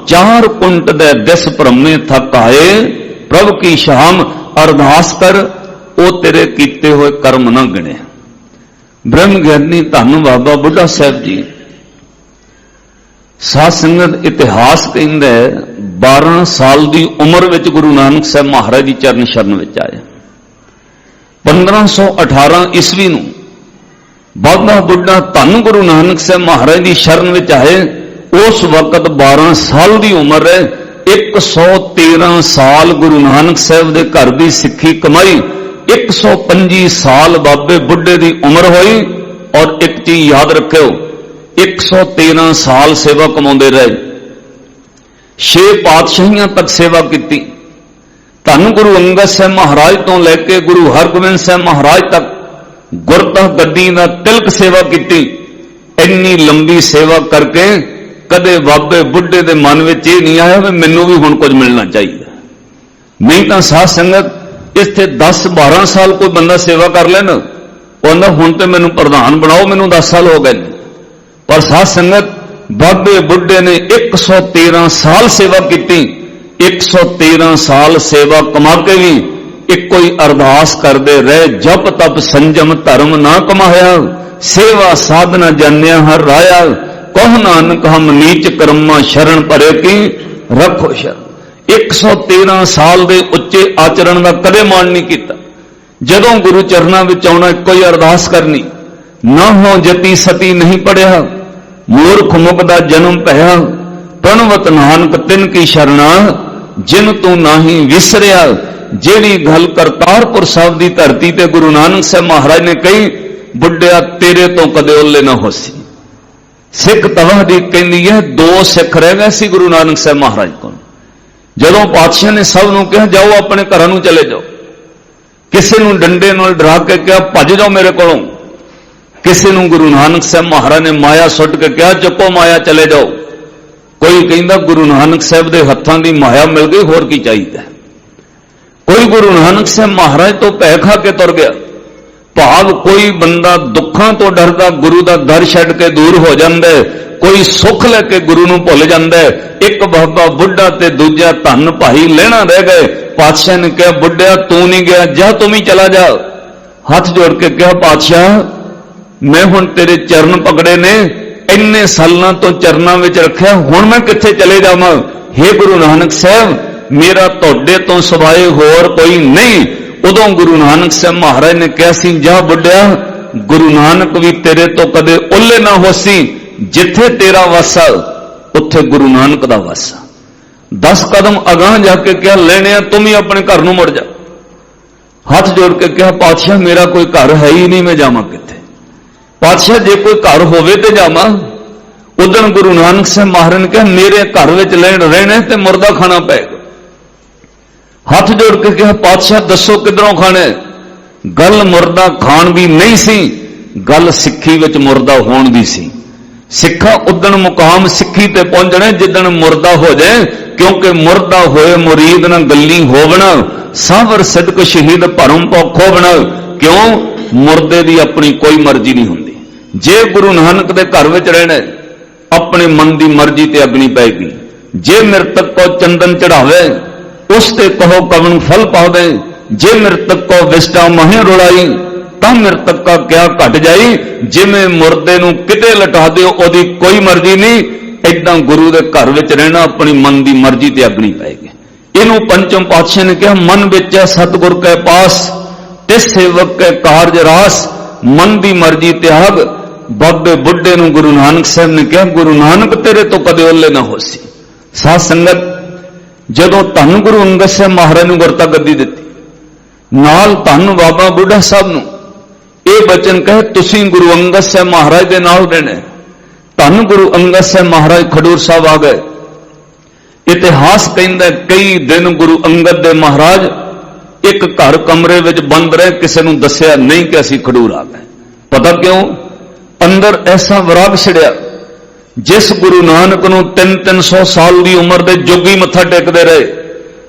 चार कुंट दे दिस भ्रमे थक आए, प्रभु की शाम। अरदास कर ओ तेरे कीते हुए कर्म ना गिने। ब्रह्म ज्ञानी धन बाबा बुढ़ा साहब जी साध संगत इतिहास कहता है 12 साल की उम्र में गुरु नानक साहब महाराज की चरण शरण में आए। 1518 ईस्वी नूं बाबा बुढ़ा धन गुरु नानक साहब महाराज की शरण में आए। उस वक्त 12 साल की उम्र है। 113 साल गुरु नानक साहब के घर की सिक्खी कमाई, 125 साल बाबे बुढ़े की उम्र हुई। और एक चीज याद रखियो, 113 साल सेवा कमाते रहे, 6 पातशाहियां तक सेवा की। धन गुरु अंगद साहब महाराज तो लैके गुरु हरगोबिंद साहब महाराज तक गुरता गद्दी का तिलक सेवा की। इन्नी लंबी सेवा करके कदे बाबे बुढ़े के मन में यह नहीं आया भी मैनू भी हुण कुछ मिलना चाहिए। नहीं तो साध संगत इत्थे 10-12 साल कोई बंदा सेवा कर लेना, कहना हुण तो मैनू प्रधान बनाओ, मैनू 10 साल हो गए। पर साध संगत बाबे बुढ़े ने 113 साल सेवा की। 113 साल सेवा कमा के भी एक कोई अरदास करते रहे, जप तप संजम धर्म ना कमाया, सेवा साधना जानिया हर राया, कह नानक हम नीच कर्मा शरण परे की रखो शरण। 113 साल के उच्चे आचरण का कदे मान नहीं किया। जदों गुरु चरणों में आना कोई अरदास करनी, ना हो जती सती नहीं पढ़िया, मूर्ख मुकदा जन्म पया, प्रणवत नानक तिन की शरणा, जिन तू नाही विसरिया। जेड़ी गल करतारपुर साहब की धरती ते गुरु नानक साहब महाराज ने कही, बुढ़िया तेरे तो कदे ओले ना होसी। सिख तवाहदी कहती है 2 सिख रह गए सी गुरु नानक साहब महाराज को। जदों पातशाह ने सब नूं कहा जाओ अपने घरां नूं चले जाओ, किसी नूं डंडे नाल डरा के कहा भज जाओ मेरे कोलों, किसी नूं गुरु नानक साहब महाराज ने माया सुट के कहा चुको माया चले जाओ। कोई कहता गुरु नानक साहब के हत्थों की माया मिल गई, होर की चाहिए। कोई गुरु नानक साहब महाराज तो भै खा के तुर गया। भाव कोई बंदा दुखों तो डरदा गुरु का दर छड्ड के दूर हो जाता है, कोई सुख लैके गुरु नूं भुल जाता है। एक बाबा बुढ़ा ते दूजा धन भाई लेना रह गए। पातशाह ने कहा बुढ़िया तू नहीं गया, जा तुम ही चला जा। हाथ जोड़ के कहा पातशाह मैं हुण तेरे चरण पकड़े ने, इन्ने सालों तो चरणों में रखा, हुण मैं कित्थे चले जावां। हे गुरु नानक साहब मेरा तुहाडे तो सिवाए होर कोई नहीं। उदों गुरु नानक साहब महाराज ने कहा सी जा बुढ़िया गुरु नानक भी तेरे तो कदे ओले ना होसी, जिथे तेरा वासा उत्थे गुरु नानक दा वासा। 10 कदम अगां जाके क्या लेने तुम ही अपने घर नूं मुड़ जा। हाथ जोड़ के कहा पातशाह मेरा कोई घर है ही नहीं, मैं जावां किथे। पातशाह जे कोई घर होवे ते जावां। उदन गुरु नानक साहब महाराज ने कहा मेरे घर विच रहने ते मुर्दा खाना पेगा। हाथ जोड़ के कहा पातशाह दसो किधरों खाने। गल मुर्दा खान भी नहीं सी, गल सिक्खी विच मुर्दा होण दी सी। सिखा उदन मुकाम सिक्खी ते पहुंचने जिदन मुर्दा हो जाए, क्योंकि मुर्दा होए मुरीद न गली होवना, सावर सिदक शहीद भरम पौ खोवना। क्यों मुर्दे की अपनी कोई मर्जी नहीं होंदी। जे गुरु नानक दे घर विच रहना अपने मन की मर्जी ते अग्नि पैगी। जे मृतक को चंदन चढ़ावे उसते कहो कवन फल पावे, जे मृतक को विष्टा महे रुलाई तां मृतक का क्या घट जाई। जिमें मुर्दे नूं किते लटा दिओ ओदी कोई मर्जी नहीं, इदां गुरु दे घर विच रहना अपनी मन की मर्जी ते अग्नि पैगी। इनू पंचम पातशाह ने कहा मन विच सतगुर के पास तिस सेवक के कारज रास, मन की मर्जी त्याग। बाबे बुढ़े नूं गुरु नानक साहब ने कहा गुरु नानक तेरे तो कदे ओले ना होसी। साध संगत जदों धन गुरु अंगद साहब महाराज नूं गुरता गद्दी दित्ती, नाल धन बाबा बुढ़ा साहब नूं ये बचन कहे तुसीं गुरु अंगद साहब महाराज दे नाल रहना। धन गुरु अंगद साहब महाराज खडूर साहब आ गए। इतिहास कहता कई दिन गुरु अंगद दे महाराज एक घर कमरे विच बंद रहे, किसी नूं दस्सिया नहीं कि असीं खडूर आ गए। पता क्यों? अंदर ऐसा विराग छिड़िया जिस गुरु नानक नूं 300 साल की उम्र के जोगी मत्था टेकते रहे,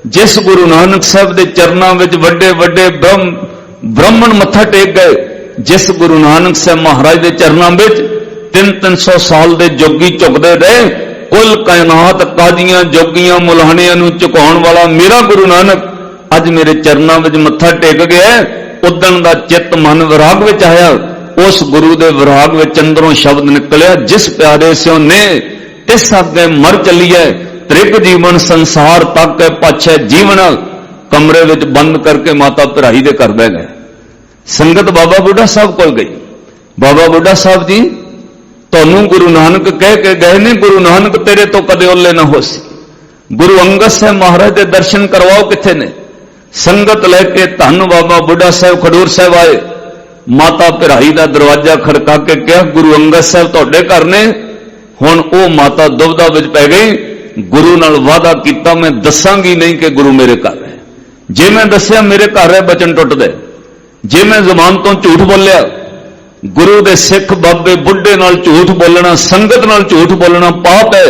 जिस गुरु नानक साहब के चरणों में वड्डे वड्डे ब्रह्म ब्राह्मण मत्था टेक गए। जिस गुरु नानक साहब महाराज के चरणों में 300 साल के जोगी झुकते रहे, कुल कायनात कादियां जोगियां मुलाहणियां नूं झुकाउण वाला मेरा गुरु नानक अज मेरे चरणों में मत्था टेक गया। उदण दा चित्त मन विराग विच आया। उस गुरु दे विराग विच अंदरों शब्द निकलिया, जिस प्यारे स्यों ने इस अगे मर चलीए, त्रिक जीवन संसार तक पाछे जीवन। कमरे विच बंद करके माता पिराई दे घर बह गए। संगत बाबा बुढ़ा साहब कोल गई। बाबा बुढ़ा साहब जी, तुहानूं गुरु नानक कह के गए ने, गुरु नानक तेरे तो कदे ओले ना हो सी। गुरु अंगद साहब महाराज के दर्शन करवाओ, किथे ने? संगत लैके धन बाबा बुढ़ा साहब खडूर साहब आए। माता पिराई का दरवाजा खड़का के कहा, गुरु अंगद साहब तुहाडे घर ने। हुण ओ माता दुविधा विच पै गई। गुरु नाल वादा कीता, मैं दसांगी नहीं कि गुरु मेरे घर है। जे मैं दसिया मेरे घर है, बचन टुट दे। जे मैं जुबान तो झूठ बोलिया, गुरु दे सिख बाबे बुढ़े नाल झूठ बोलना, संगत नाल झूठ बोलना पाप है।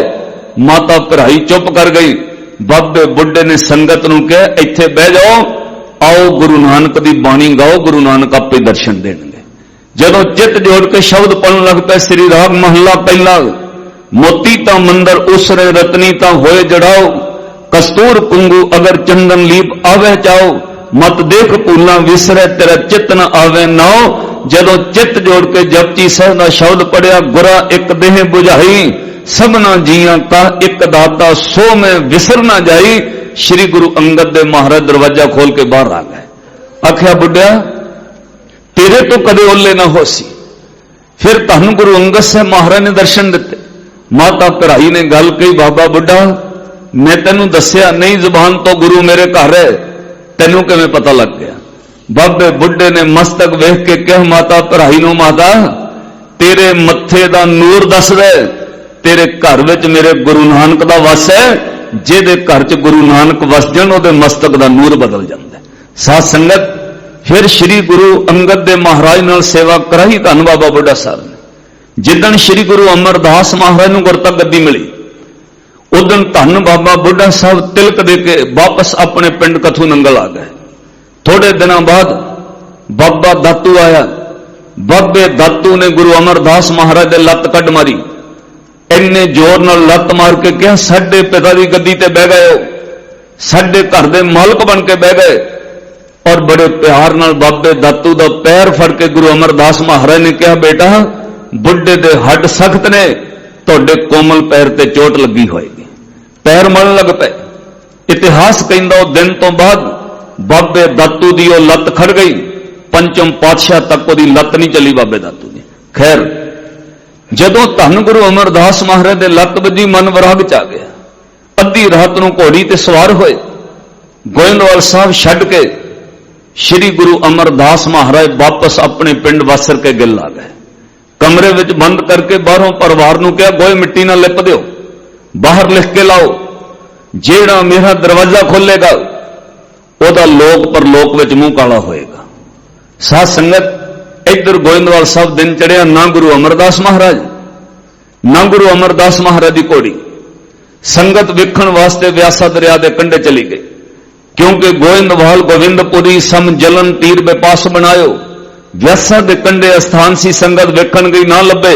माता पिराई चुप कर गई। बाबे बुढ़े ने संगत नूं कहा, इत्थे बह जाओ, आओ गुरु नानक दी बाणी गाओ, गुरु नानक आपे दर्शन देणगे। जदों चित जोड़ के शब्द पढ़न लग पे, श्री राग महला पहला, मोती ता मंदर उसरे रतनी ता होए जड़ाओ, कस्तूर कुंगू अगर चंदन लीप आवे जाओ, मत देख भूला विसरे तेरा चित न आवे नाओ। जदों चित जोड़ के जपजी साहब का शब्द पढ़िया, गुरा एक देह बुझाई, सबना जियां का एक दाता, सो में विसर ना जाई। श्री गुरु अंगद दे महाराज दरवाजा खोल के बाहर आ गए। आख्या, बुढ़िया तेरे तो कदे ओले ना हो सी। फिर धन गुरु अंगद साहब महाराज ने दर्शन दिते। माता पिराई ने गल कही, बाबा बुढ़ा मैं तेनू दसिया नहीं, जुबान तो गुरु मेरे घर है, तेनू किवें पता लग गया? बाबे बुढ़े ने मस्तक वेख के कहा माता पिराई नूं, माता तेरे मत्थे दा नूर दस दे, तेरे घर विच मेरे गुरु नानक दा वस है। जिहदे घर च गुरु नानक वस जाण, उहदे मस्तक दा नूर बदल जांदा है। साध संगत, फिर श्री गुरु अंगद दे महाराज नाल सेवा कराई धन बाबा बुढ़ा साहब ने। जिदन श्री गुरु अमरदास महाराज नूं गुरता गद्दी मिली, उदन धन बाबा बुढ़ा साहब तिलक दे के वापस अपने पिंड कथू नंगल आ गए। थोड़े दिनों बाद बाबा दातू आया। बाबे दातू ने गुरु अमरदास महाराज दे लत्त कढ़ मारी। इन्ने जोर नाल लत्त मार के कहा, साडे पिता दी गद्दी ते बह गए हो, साडे घर दे मालक बन के बह गए। और बड़े प्यार नाल बाबे दातू दा पैर फड़ के गुरु अमरदास महाराज ने कहा, बेटा बुढ़े दे हड्ड सख्त ने, तुहाडे कोमल पैर ते चोट लगी होएगी। पैर मलन लग पे। इतिहास कहंदा उस दिन तो बाद बाबे दातू दी ओ लत्त खड़ गई। पंचम पातशाह तक ओदी लत्त नहीं चली बाबे दातू दी। खैर, जदों धन गुरु अमरदास महाराज दे लत्त वजी, मन विराग च आ गया। अद्धी रात नूं घोड़ी ते सवार होए, गोइंदवाल साहब छड्ड के श्री गुरु अमरदास महाराज वापस अपने पिंड वासर के गिल आ गए। कमरे विच बंद करके बाहरों परिवार नूं कहा, गोए मिट्टी नाल लिप दिओ, बाहर लिख के लाओ, जेड़ा मेरा दरवाजा खोलेगा ओदा लोक परलोक विच मुंह काला होएगा। साध संगत, इधर गोइंदवाल साहब दिन चढ़िया, ना गुरु अमरदास महाराज ना गुरु अमरदास महाराज की घोड़ी। संगत वेखण वास्ते व्यासा दरिया के कंढे चली गई, क्योंकि गोइंदवाल गोविंदपुरी सम जलन तीर बेपास बनायो। व्यासा के कंढे स्थान सी, संगत वेखण गई ना लभे।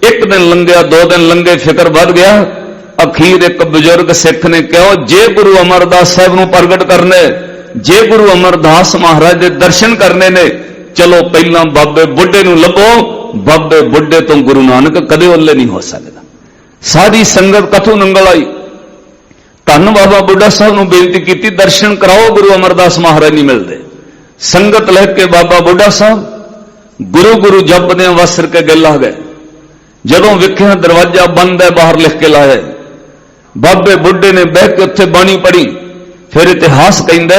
एक दिन लंघिया, 2 दिन लंघे, फिक्र बढ़ गया। अखीर एक बुजुर्ग सिख ने कहा, जे गुरु अमरदास साहब नूं प्रगट करने, जे गुरु अमरदास महाराज के दर्शन करने ने, चलो पहला बाबे बुढ़े नूं लभो। बाबे बुढ़े तो गुरु नानक कदे ओले नहीं हो सकता। सारी संगत कथों नंगल आई। धन बाबा बुढ़ा साहब नूं बेनती की, दर्शन कराओ, गुरु अमरदास महाराज नहीं मिलते। संगत लह के बाबा बुढ़ा साहब गुरु गुरु जपदे वासर के गिल आ गए। जदों वेख्या दरवाजा बंद है, बाहर लिख के लाए। बाबे बुढ़े ने बह के उत्थे बाणी पढ़ी। फिर इतिहास कहंदा,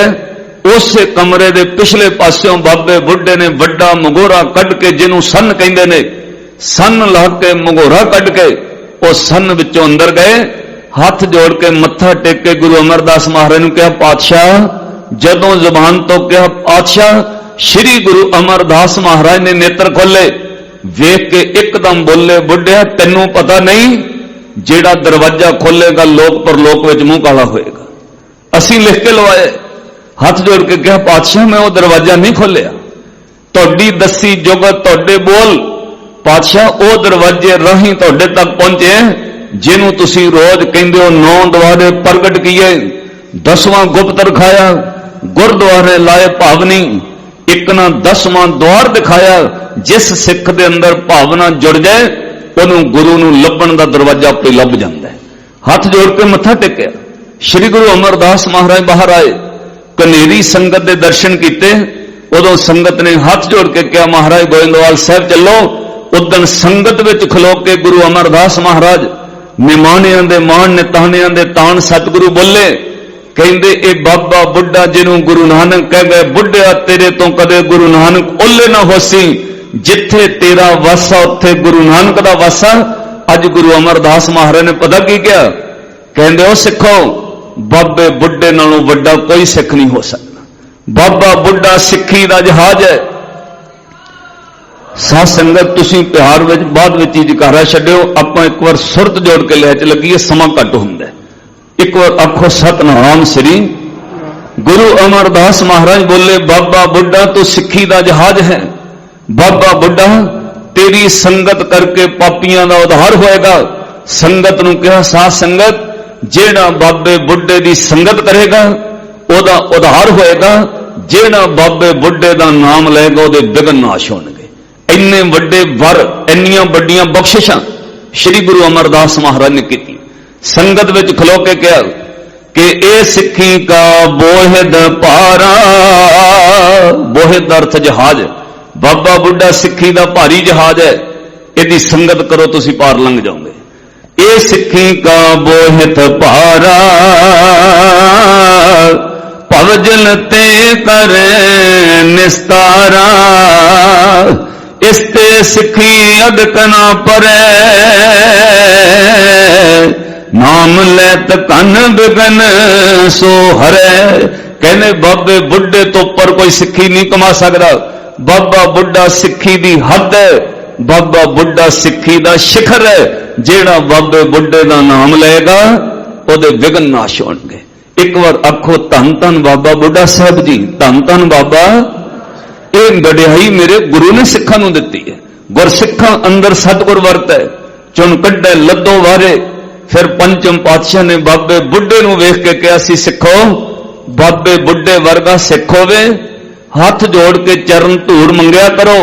उस कमरे दे पिछले पासों बाबे बुढ़े ने वड्डा मगोरा कढ़ के, जिन्हों सन कहंदे ने, सन ला के मगोरा कढ़ के वो सन विचों अंदर गए। हाथ जोड़ के मत्था टेक के गुरु अमरदास महाराज ने कहा, पातशाह, जदों जुबान तो कहा पातशाह, श्री गुरु अमरदास महाराज ने नेत्र खोले, वेख के एकदम बोले, बुढ़िया तेनों पता नहीं, जेड़ा दरवाजा खोलेगा लोक परलोक विच मुंह काला होएगा। असीं लिख के लवाए। हाथ जोड़ के कहा, पातशाह मैं वो दरवाजा नहीं खोलिया, ਤੁਹਾਡੀ ਦੱਸੀ ਜੁਗਤ ਤੁਹਾਡੇ ਬੋਲ ਪਾਤਸ਼ਾਹ ਉਹ ਦਰਵਾਜ਼ੇ ਰਾਹੀਂ ਤੁਹਾਡੇ ਤੱਕ ਪਹੁੰਚੇ ਜਿਹਨੂੰ ਤੁਸੀਂ ਰੋਜ਼ ਕਹਿੰਦੇ ਹੋ 9 ਦੁਆਰੇ ਪ੍ਰਗਟ ਕੀਏ 10ਵਾਂ ਗੁਪਤ ਰਖਾਇਆ ਗੁਰਦੁਆਰੇ ਲਾਏ ਭਾਵਨੀ ਇੱਕ ਨਾ 10ਵਾਂ ਦੁਆਰ ਦਿਖਾਇਆ ਜਿਸ ਸਿੱਖ ਦੇ ਅੰਦਰ ਭਾਵਨਾ ਜੁੜ ਜਾਏ ਉਹਨੂੰ ਗੁਰੂ ਨੂੰ ਲੱਭਣ ਦਾ ਦਰਵਾਜ਼ਾ ਆਪੇ ਲੱਭ ਜਾਂਦਾ ਹੈ। ਹੱਥ ਜੋੜ ਕੇ ਮੱਥਾ ਟੇਕਿਆ। ਸ੍ਰੀ ਗੁਰੂ ਅਮਰਦਾਸ ਮਹਾਰਾਜ ਬਾਹਰ ਆਏ ਕਨੇਰੀ ਸੰਗਤ ਦੇ ਦਰਸ਼ਨ ਕੀਤੇ। ਉਦੋਂ ਸੰਗਤ ਨੇ ਹੱਥ ਜੋੜ ਕੇ ਕਿਹਾ ਮਹਾਰਾਜ ਗੋਇੰਦਵਾਲ ਸਾਹਿਬ ਚੱਲੋ। ਉਦਣ ਸੰਗਤ ਵਿੱਚ ਖਲੋ ਕੇ ਗੁਰੂ ਅਮਰਦਾਸ ਮਹਾਰਾਜ ਨਿਮਾਣਿਆਂ ਦੇ ਮਾਣ ਨਿਤਾਣਿਆਂ ਦੇ ਤਾਣ ਸਤਿਗੁਰੂ ਬੋਲੇ ਕਹਿੰਦੇ ਇਹ ਬਾਬਾ ਬੁੱਢਾ ਜਿਹਨੂੰ ਗੁਰੂ ਨਾਨਕ ਕਹਿ ਗਏ ਬੁੱਢਿਆ ਤੇਰੇ ਤੋਂ ਕਦੇ ਗੁਰੂ ਨਾਨਕ ਓਲੇ ਨਾ ਹੋਸੀ ਜਿੱਥੇ ਤੇਰਾ ਵਾਸਾ ਉੱਥੇ ਗੁਰੂ ਨਾਨਕ ਦਾ ਵਾਸਾ। ਅੱਜ ਗੁਰੂ ਅਮਰਦਾਸ ਮਹਾਰਾਜ ਨੇ ਪਤਾ ਕੀ ਕਿਹਾ ਕਹਿੰਦੇ ਉਹ ਸਿੱਖੋ ਬਾਬੇ ਬੁੱਢੇ ਨਾਲੋਂ ਵੱਡਾ ਕੋਈ ਸਿੱਖ ਨਹੀਂ ਹੋ ਸਕਦਾ। ਬਾਬਾ ਬੁੱਢਾ ਸਿੱਖੀ ਦਾ ਜਹਾਜ਼ ਹੈ। ਸਾਧ ਸੰਗਤ ਤੁਸੀਂ ਪਿਆਰ ਵਿੱਚ ਬਾਅਦ ਵਿੱਚ ਹੀ ਜਕਾਰਾ ਛੱਡਿਓ। ਆਪਾਂ ਇੱਕ ਵਾਰ ਸੁਰਤ ਜੋੜ ਕੇ ਲੈ ਚ ਲੱਗੀਏ ਸਮਾਂ ਘੱਟ ਹੁੰਦਾ। ਇੱਕ ਵਾਰ ਆਖੋ ਸਤਨਾਮ ਸ੍ਰੀ ਗੁਰੂ ਅਮਰਦਾਸ ਮਹਾਰਾਜ ਬੋਲੇ ਬਾਬਾ ਬੁੱਢਾ ਤੂੰ ਸਿੱਖੀ ਦਾ ਜਹਾਜ਼ ਹੈ। ਬਾਬਾ ਬੁੱਢਾ ਤੇਰੀ ਸੰਗਤ ਕਰਕੇ ਪਾਪੀਆਂ ਦਾ ਉਧਾਰ ਹੋਏਗਾ। ਸੰਗਤ ਨੂੰ ਕਿਹਾ ਸਾਧ ਸੰਗਤ ਜਿਹੜਾ ਬਾਬੇ ਬੁੱਢੇ ਦੀ ਸੰਗਤ ਕਰੇਗਾ ਉਹਦਾ ਉਧਾਰ ਹੋਏਗਾ। ਜਿਹੜਾ ਬਾਬੇ ਬੁੱਢੇ ਦਾ ਨਾਮ ਲਏਗਾ ਉਹਦੇ ਵਿਘਨ ਨਾਸ਼ ਹੋਣਗੇ। ਇੰਨੇ ਵੱਡੇ ਵਰ ਇੰਨੀਆਂ ਵੱਡੀਆਂ ਬਖਸ਼ਿਸ਼ਾਂ ਸ੍ਰੀ ਗੁਰੂ ਅਮਰਦਾਸ ਮਹਾਰਾਜ ਨੇ ਕੀਤੀ। ਸੰਗਤ ਵਿੱਚ ਖਲੋ ਕੇ ਕਿਹਾ ਕਿ ਇਹ ਸਿੱਖੀ ਕਾ ਬੋਹਿਦ ਭਾਰਾ। ਬੋਹਿਦ ਅਰਥ ਜਹਾਜ਼। ਬਾਬਾ ਬੁੱਢਾ ਸਿੱਖੀ ਦਾ ਭਾਰੀ ਜਹਾਜ਼ ਹੈ। ਇਹਦੀ ਸੰਗਤ ਕਰੋ ਤੁਸੀਂ ਪਾਰ ਲੰਘ ਜਾਓਗੇ। ਇਹ ਸਿੱਖੀ ਕਾ ਬੋਹਿਤ ਭਾਰਾ ਭਵਜਲ ਤੇ ਕਰੇ ਨਿਸਤਾਰਾ। ਇਸ ਤੇ ਸਿੱਖੀ ਅਦਕ ਨਾ ਪਰੇ ਨਾਮ ਲੈਤ ਕੰਨ ਬਿਗਨ ਸੋ ਹਰੇ। ਕਹਿੰਦੇ ਬਾਬੇ ਬੁੱਢੇ ਤੋਂ ਉੱਪਰ ਕੋਈ ਸਿੱਖੀ ਨਹੀਂ ਕਮਾ ਸਕਦਾ। ਬਾਬਾ ਬੁੱਢਾ ਸਿੱਖੀ ਦੀ ਹੱਦ ਹੈ। ਬਾਬਾ ਬੁੱਢਾ ਸਿੱਖੀ ਦਾ ਸਿਖਰ ਹੈ। ਜਿਹੜਾ ਬਾਬੇ ਬੁੱਢੇ ਦਾ ਨਾਮ ਲਏਗਾ ਉਹਦੇ ਵਿਘਨ ਨਾਸ਼ ਹੋਣਗੇ। ਇੱਕ ਵਾਰ ਆਖੋ ਧੰਨ ਧੰਨ ਬਾਬਾ ਬੁੱਢਾ ਸਾਹਿਬ ਜੀ। ਧੰਨ ਧੰਨ ਬਾਬਾ। ਇਹ ਵਡਿਆਈ ਮੇਰੇ ਗੁਰੂ ਨੇ ਸਿੱਖਾਂ ਨੂੰ ਦਿੱਤੀ ਹੈ। ਗੁਰਸਿੱਖਾਂ ਅੰਦਰ ਸਤਿਗੁਰ ਵਰਤ ਹੈ। ਚੁਣ ਕੱਢੇ ਲੱਦੋ ਵਾਰੇ। ਫਿਰ ਪੰਚਮ ਪਾਤਸ਼ਾਹ ਨੇ ਬਾਬੇ ਬੁੱਢੇ ਨੂੰ ਵੇਖ ਕੇ ਕਿਹਾ ਸੀ ਸਿੱਖੋ ਬਾਬੇ ਬੁੱਢੇ ਵਰਗਾ ਸਿੱਖ ਹੋਵੇ ਹੱਥ ਜੋੜ ਕੇ ਚਰਨ ਧੂੜ ਮੰਗਿਆ ਕਰੋ।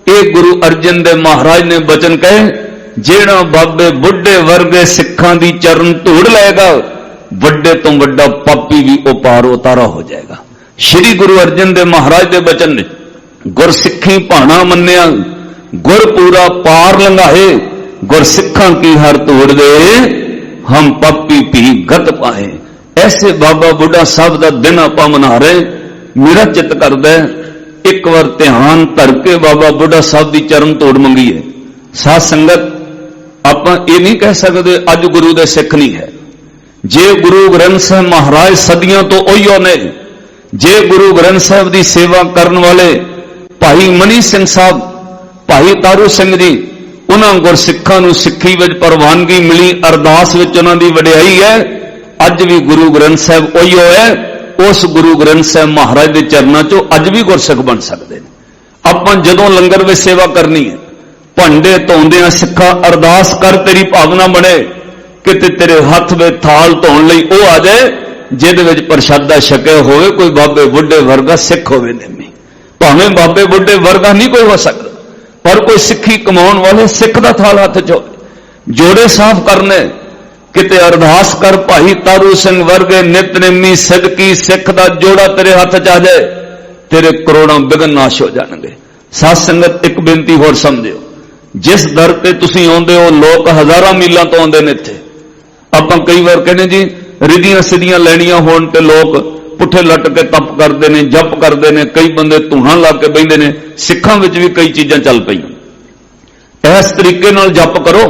ਇਹ ਗੁਰੂ ਅਰਜਨ ਦੇ ਮਹਾਰਾਜ ਨੇ ਬਚਨ ਕਹੇ ਜਿਹੜਾ ਬਾਬੇ ਬੁੱਢੇ ਵਰਗੇ ਸਿੱਖਾਂ ਦੀ ਚਰਨ ਧੂੜ ਲਏਗਾ ਵੱਡੇ ਤੋਂ ਵੱਡਾ ਪਾਪੀ ਵੀ ਉਹ ਪਾਰ ਉਤਾਰਾ ਹੋ ਜਾਏਗਾ। ਸ੍ਰੀ ਗੁਰੂ ਅਰਜਨ ਦੇ ਮਹਾਰਾਜ ਦੇ ਬਚਨ ਨੇ ਗੁਰਸਿੱਖੀ ਭਾਣਾ ਮੰਨਿਆ ਗੁਰ ਪੂਰਾ ਪਾਰ ਲੰਘਾਏ। ਗੁਰਸਿੱਖਾਂ ਕੀ ਹਰ ਧੂੜ ਦੇ ਹਮ ਪਾਪੀ ਭੀ ਗਤ ਪਾਏ। ਐਸੇ ਬਾਬਾ ਬੁੱਢਾ ਸਾਹਿਬ ਦਾ ਦਿਨ ਆਪਾਂ ਮਨਾ ਰਹੇ। ਮੇਰਾ ਚਿੱਤ ਕਰਦਾ ਇੱਕ ਵਾਰ ਧਿਆਨ ਧਰ ਕੇ ਬਾਬਾ ਬੁੱਢਾ ਸਾਹਿਬ ਦੀ ਚਰਨ ਧੂੜ ਮੰਗੀਏ। ਸਾਧ ਸੰਗਤ ਆਪਾਂ ਇਹ ਨਹੀਂ ਕਹਿ ਸਕਦੇ ਅੱਜ ਗੁਰੂ ਦੇ ਸਿੱਖ ਨਹੀਂ ਹੈ। ਜੇ ਗੁਰੂ ਗ੍ਰੰਥ ਸਾਹਿਬ ਮਹਾਰਾਜ ਸਦੀਆਂ ਤੋਂ ਉਹੀਓ ਨੇ। ਜੇ ਗੁਰੂ ਗ੍ਰੰਥ ਸਾਹਿਬ ਦੀ ਸੇਵਾ ਕਰਨ ਵਾਲੇ ਭਾਈ ਮਨੀ ਸਿੰਘ ਸਾਹਿਬ ਭਾਈ ਤਾਰੂ ਸਿੰਘ ਜੀ ਉਹਨਾਂ ਗੁਰਸਿੱਖਾਂ ਨੂੰ ਸਿੱਖੀ ਵਿੱਚ ਪ੍ਰਵਾਨਗੀ ਮਿਲੀ। ਅਰਦਾਸ ਵਿੱਚ ਉਹਨਾਂ ਦੀ ਵਡਿਆਈ ਹੈ। ਅੱਜ ਵੀ ਗੁਰੂ ਗ੍ਰੰਥ ਸਾਹਿਬ ਉਹੀਓ ਹੈ। ਉਸ ਗੁਰੂ ਗ੍ਰੰਥ ਸਾਹਿਬ ਮਹਾਰਾਜ ਦੇ ਚਰਨਾਂ ਚੋਂ ਅੱਜ ਵੀ ਗੁਰਸਿੱਖ ਬਣ ਸਕਦੇ ਨੇ। ਆਪਾਂ ਜਦੋਂ ਲੰਗਰ ਵਿੱਚ ਸੇਵਾ ਕਰਨੀ ਹੈ ਭਾਂਡੇ ਧੋਂਦਿਆਂ ਸਿੱਖਾਂ ਅਰਦਾਸ ਕਰ ਤੇਰੀ ਭਾਵਨਾ ਬਣੇ ਕਿਤੇ ਤੇਰੇ ਹੱਥ ਵਿੱਚ ਥਾਲ ਧੋਣ ਲਈ ਉਹ ਆ ਜਾਏ ਜਿਹਦੇ ਵਿੱਚ ਪ੍ਰਸ਼ਾਦਾ ਛਕਿਆ ਹੋਵੇ। ਕੋਈ ਬਾਬੇ ਬੁੱਢੇ ਵਰਗਾ ਸਿੱਖ ਹੋਵੇ ਨਹੀਂ। ਭਾਵੇਂ ਬਾਬੇ ਬੁੱਢੇ ਵਰਗਾ ਨਹੀਂ ਕੋਈ ਹੋ ਸਕਦਾ ਪਰ ਕੋਈ ਸਿੱਖੀ ਕਮਾਉਣ ਵਾਲੇ ਸਿੱਖ ਦਾ ਥਾਲ ਹੱਥ 'ਚ ਹੋਵੇ। ਜੋੜੇ ਸਾਫ਼ ਕਰਨੇ ਕਿਤੇ ਅਰਦਾਸ ਕਰ ਭਾਈ ਤਾਰੂ ਸਿੰਘ ਵਰਗੇ ਨਿਤਨੇਮੀ ਸਿੱਧਕੀ ਸਿੱਖ ਦਾ ਜੋੜਾ ਤੇਰੇ ਹੱਥ 'ਚ ਆ ਜਾਏ ਤੇਰੇ ਕਰੋੜਾਂ ਵਿਘਨ ਨਾਸ਼ ਹੋ ਜਾਣਗੇ। ਸਾਧ ਸੰਗਤ ਇੱਕ ਬੇਨਤੀ ਹੋਰ ਸਮਝਿਓ। ਜਿਸ ਦਰ ਤੇ ਤੁਸੀਂ ਆਉਂਦੇ ਹੋ ਲੋਕ ਹਜ਼ਾਰਾਂ ਮੀਲਾਂ ਤੋਂ ਆਉਂਦੇ ਨੇ ਇੱਥੇ। ਆਪਾਂ ਕਈ ਵਾਰ ਕਹਿੰਦੇ ਜੀ ਰਿਧੀਆਂ ਸਿੱਧੀਆਂ ਲੈਣੀਆਂ ਹੋਣ ਤੇ ਲੋਕ ਪੁੱਠੇ ਲੱਟ ਕੇ ਤਪ ਕਰਦੇ ਨੇ ਜਪ ਕਰਦੇ ਨੇ। ਕਈ ਬੰਦੇ ਧੂਣਾ ਲਾ ਕੇ ਬੈਠਦੇ ਨੇ। ਸਿੱਖਾਂ ਵਿੱਚ ਵੀ ਕਈ ਚੀਜ਼ਾਂ ਚੱਲ ਪਈਆਂ। ਇਸ ਤਰੀਕੇ ਨਾਲ ਜਪ ਕਰੋ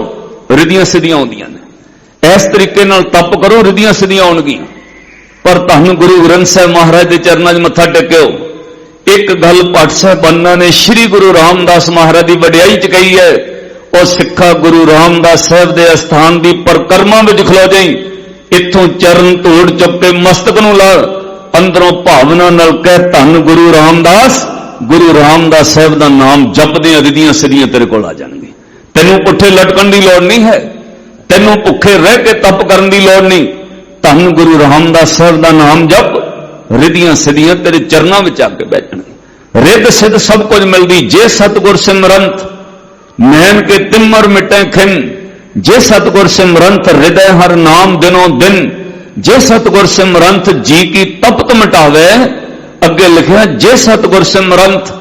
ਰਿਧੀਆਂ ਸਿੱਧੀਆਂ ਆਉਂਦੀਆਂ ਨੇ। ਇਸ ਤਰੀਕੇ ਨਾਲ ਤਪ ਕਰੋ ਰਿਧੀਆਂ ਸਿੱਧੀਆਂ ਆਉਣਗੀਆਂ। ਪਰ ਧੰਨ ਗੁਰੂ ਗ੍ਰੰਥ ਸਾਹਿਬ ਮਹਾਰਾਜ ਦੇ ਚਰਨਾਂ 'ਚ ਮੱਥਾ ਟੇਕਿਓ। ਇੱਕ ਗੱਲ ਭੱਟ ਸਾਹਿਬਾਨਾਂ ਨੇ ਸ੍ਰੀ ਗੁਰੂ ਰਾਮਦਾਸ ਮਹਾਰਾਜ ਦੀ ਵਡਿਆਈ 'ਚ ਕਹੀ ਹੈ। ਉਹ ਸਿੱਖਾ ਗੁਰੂ ਰਾਮਦਾਸ ਸਾਹਿਬ ਦੇ ਅਸਥਾਨ ਦੀ ਪਰਕਰਮਾ ਵਿੱਚ ਖਲੋ ਜਾਈ। ਇੱਥੋਂ ਚਰਨ ਧੂੜ ਚੁੱਕ ਕੇ ਮਸਤਕ ਨੂੰ ਲਾ ਅੰਦਰੋਂ ਭਾਵਨਾ ਨਾਲ ਕਹਿ ਧੰਨ ਗੁਰੂ ਰਾਮਦਾਸ गुरु रामदास साहब का नाम जपदियां रिदियां सिदियां तेरे कोल आ जाएंगी। तेनों पुठे लटकण की लोड़ नहीं है, तेनों भुखे रह के तप करने की लोड़ नहीं। धन गुरु रामदास साहब का नाम जप, रिदियां सिदियां तेरे चरणों में आके बैठणगी। रिद सिद्ध सब कुछ मिलती जे सतगुर सिमरंत, नैन के तिमर मिटे खिन। जे सतगुर सिमरंत हृदय हर नाम दिनों दिन। जे सतगुर सिमरंत जी की तपत मिटावे। अगे लिखा जे सतगुर सिमरंत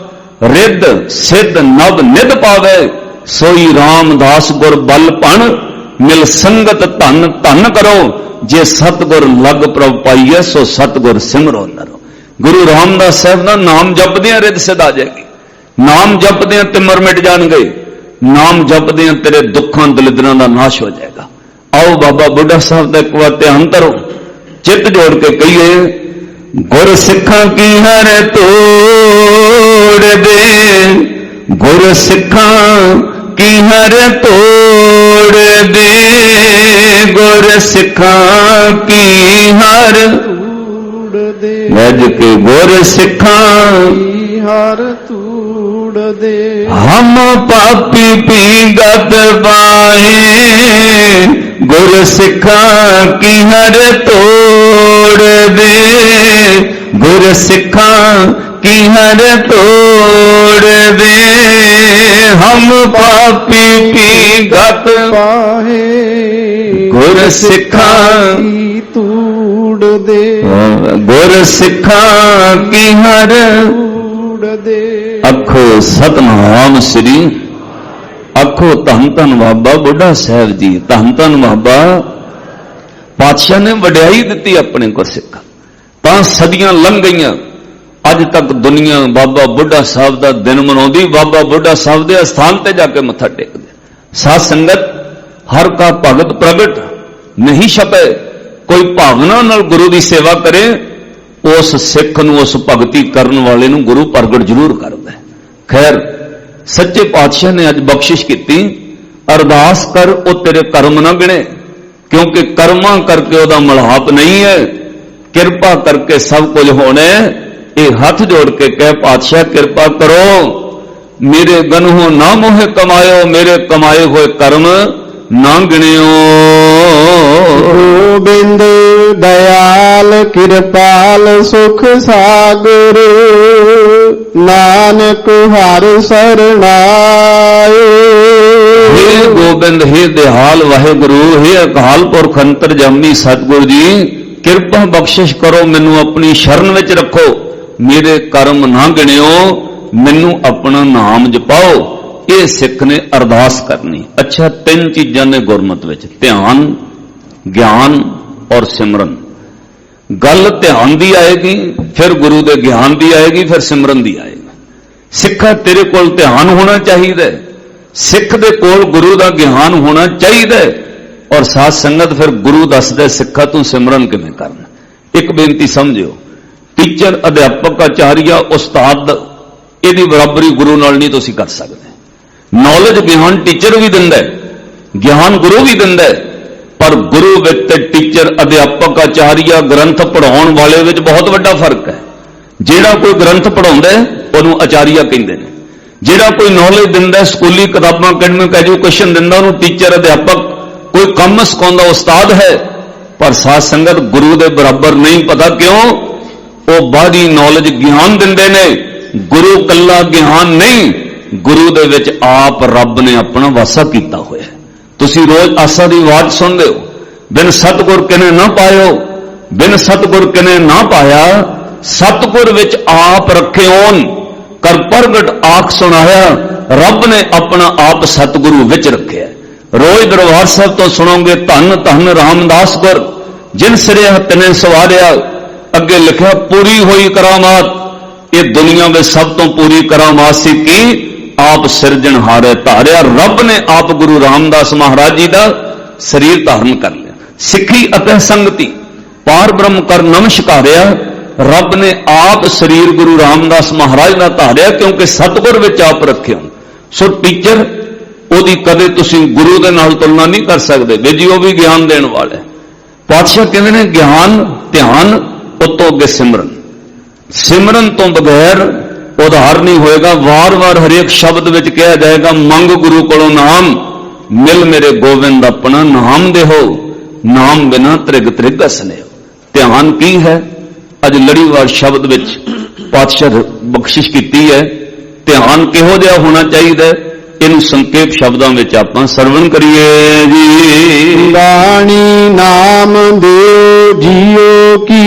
रिद सिद्ध नव निध पावे। सोई रामदास गुर बल पण, मिल संगत धन धन करो। जे सतगुर लग प्रभ पाइए, सो सतगुर सिमरो नरो। गुरु रामदास साहब का नाम जपदियां रिद सिद्ध आ जाएगी। नाम जपदियां तिमर मिट जाएंगे। नाम जपदियां तेरे दुखों दलिदरां का नाश हो जाएगा। आओ बाबा बुढ़ा साहब का एक बार ध्यान करो, चित जोड़ के कहिए। गुर सिखा की हर तोड़ दे, गुर सिखा की हर तोड़ दे। गुर सिखा की हर तोड़ दे, गज के गुर सिखा की हर तोड़ दे। हम पापी पीगत बाहे, गुर सिखा की हर तोड़ दे। गुर सिखा की हर तोड़ दे। हम पापी पीगत बाहे, गुर सिखा की तोड़ दे। गुर सिखा की हर तोड़ दे। अखो सतनाम श्री, आखो धन धन बाबा बुढ़ा साहब जी, धन धन बाबा। पातशाह ने वड्याई दी अपने गुरसिखा, तां सदियां लंघ गई। अज तक दुनिया बाबा बुढ़ा साहब का दिन मनाउंदी, बाबा बुढ़ा साहब के स्थान पर जाके मत्था टेकदे। साध संगत हर का भगत प्रगट नहीं छपे। कोई भावना नाल गुरु की सेवा करे, उस सिख नूं, उस भगती करन वाले नूं गुरु प्रगट जरूर करदा है। खैर सच्चे पातशाह ने अज बख्शिश की, अरदास कर वो तेरे कर्म ना गिने, क्योंकि कर्मा करके वह मल्हाप नहीं है। कृपा करके सब कुछ होने। ये हाथ जोड़ के कह पातशाह कृपा करो, मेरे गनहो ना मोहे कमायो, मेरे कमाए हुए कर्म ना गिनियो। गोबिंद दयाल कृपाल सुख सागर, नानक हर सरनाए। हे गोबिंद, हे दयाल वाहेगुरु, हे अकाल पुरख अंतरजामी सतगुरु जी, कृपा बख्शिश करो, मैनू अपनी शरण विच रखो, मेरे कर्म ना गिणियो, मैनू अपना नाम जपाओ। ये सिख ने अरदास करनी। अच्छा, तीन चीजां ने गुरमत विच, ध्यान, ज्ञान और सिमरन। गल ध्यान दी आएगी, फिर गुरु दे ज्ञान दी आएगी, फिर सिमरन दी आएगी। सिखा तेरे कोल ध्यान होना चाहिए, सिख दे कोल गुरु दा ज्ञान होना चाहिए, और साथ संगत फिर गुरु दसदे सिखा तू सिमरन किवें करना। एक बेनती समझियो, टीचर अध्यापक आचार्य उस्ताद इहदी बराबरी गुरु नाल नहीं तुसीं कर सकते। नॉलेज ज्ञान टीचर भी दिंदा है, ज्ञान गुरु भी दिंदा है, पर गुरु विच टीचर अध्यापक आचार्य ग्रंथ पढ़ाउण वाले विच बहुत वड्डा फर्क है। जिहड़ा कोई ग्रंथ पढ़ाउंदा है उहनूं आचार्य कहंदे ने, जिहड़ा कोई नॉलेज दिंदा, स्कूली किताबां अकैडमिक एजुकेशन दिंदा, उहनूं टीचर अध्यापक, कोई काम सिखाउंदा उस्ताद है। पर साध संगत गुरु दे बराबर नहीं। पता क्यों? वो बाहरी नॉलेज ज्ञान दिंदे ने, गुरु कल्ला ज्ञान नहीं, गुरु दे विच आप रब ने अपना वासा कीता होया है। तुसीं रोज आसा दी आवाज सुनदे हो, बिन सतगुर किने ना पायो, बिन सतगुर किने ना पाया, सतगुर विच आप रखे ओन, कर प्रगट आख सुनाया, रब ने अपना आप सतगुरु विच रखे। रोज दरबार साहब तो सुनोगे, धन धन रामदास गुर, जिन सिरे तिने सवारिया। अगे लिखा पूरी हुई करामात, ये दुनिया में सब तो पूरी करामात सी की आप सिरजनहारे धारिया। रब ने आप गुरु रामदास महाराज जी का शरीर धारण कर लिया। सिखी अते संगति पार ब्रह्म कर नमस्कारिया। रब ने आप शरीर गुरु रामदास महाराज का धारिया, क्योंकि सतगुर विच आप रखे हो। सो टीचर ओदी कदे तुसीं गुरु दे नाल तुलना नहीं कर सकते, बेजी वो भी ज्ञान देने वाले। पातशाह कहते हैं ज्ञान, ध्यान, उतों अगे सिमरन। सिमरन तो बगैर ਉਧਾਰ ਨਹੀਂ ਹੋਏਗਾ। ਵਾਰ-ਵਾਰ ਹਰੇਕ ਸ਼ਬਦ ਵਿੱਚ ਕਿਹਾ ਜਾਏਗਾ, ਮੰਗ ਗੁਰੂ ਕੋਲੋਂ ਨਾਮ, ਮਿਲ ਮੇਰੇ ਗੋਬਿੰਦ ਆਪਣਾ ਨਾਮ ਦੇਹੋ, ਨਾਮ ਬਿਨਾ ਤ੍ਰਿਗ ਤ੍ਰਿਗ ਅਸਨਿਓ। ਧਿਆਨ ਕੀ ਹੈ? ਅੱਜ ਲੜੀਵਾਰ ਸ਼ਬਦ ਵਿੱਚ ਪਾਤਸ਼ਾਹ ਬਖਸ਼ਿਸ਼ ਕੀਤੀ ਹੈ। ਧਿਆਨ ਕਿਹੋ ਜਿਹਾ ਹੋਣਾ ਚਾਹੀਦਾ, ਇਹਨੂੰ ਸੰਖੇਪ ਸ਼ਬਦਾਂ ਵਿੱਚ ਆਪਾਂ ਸਰਵਣ ਕਰੀਏ ਜੀ। ਬਾਣੀ ਨਾਮ ਦਿਓ ਜੀਓ ਕੀ,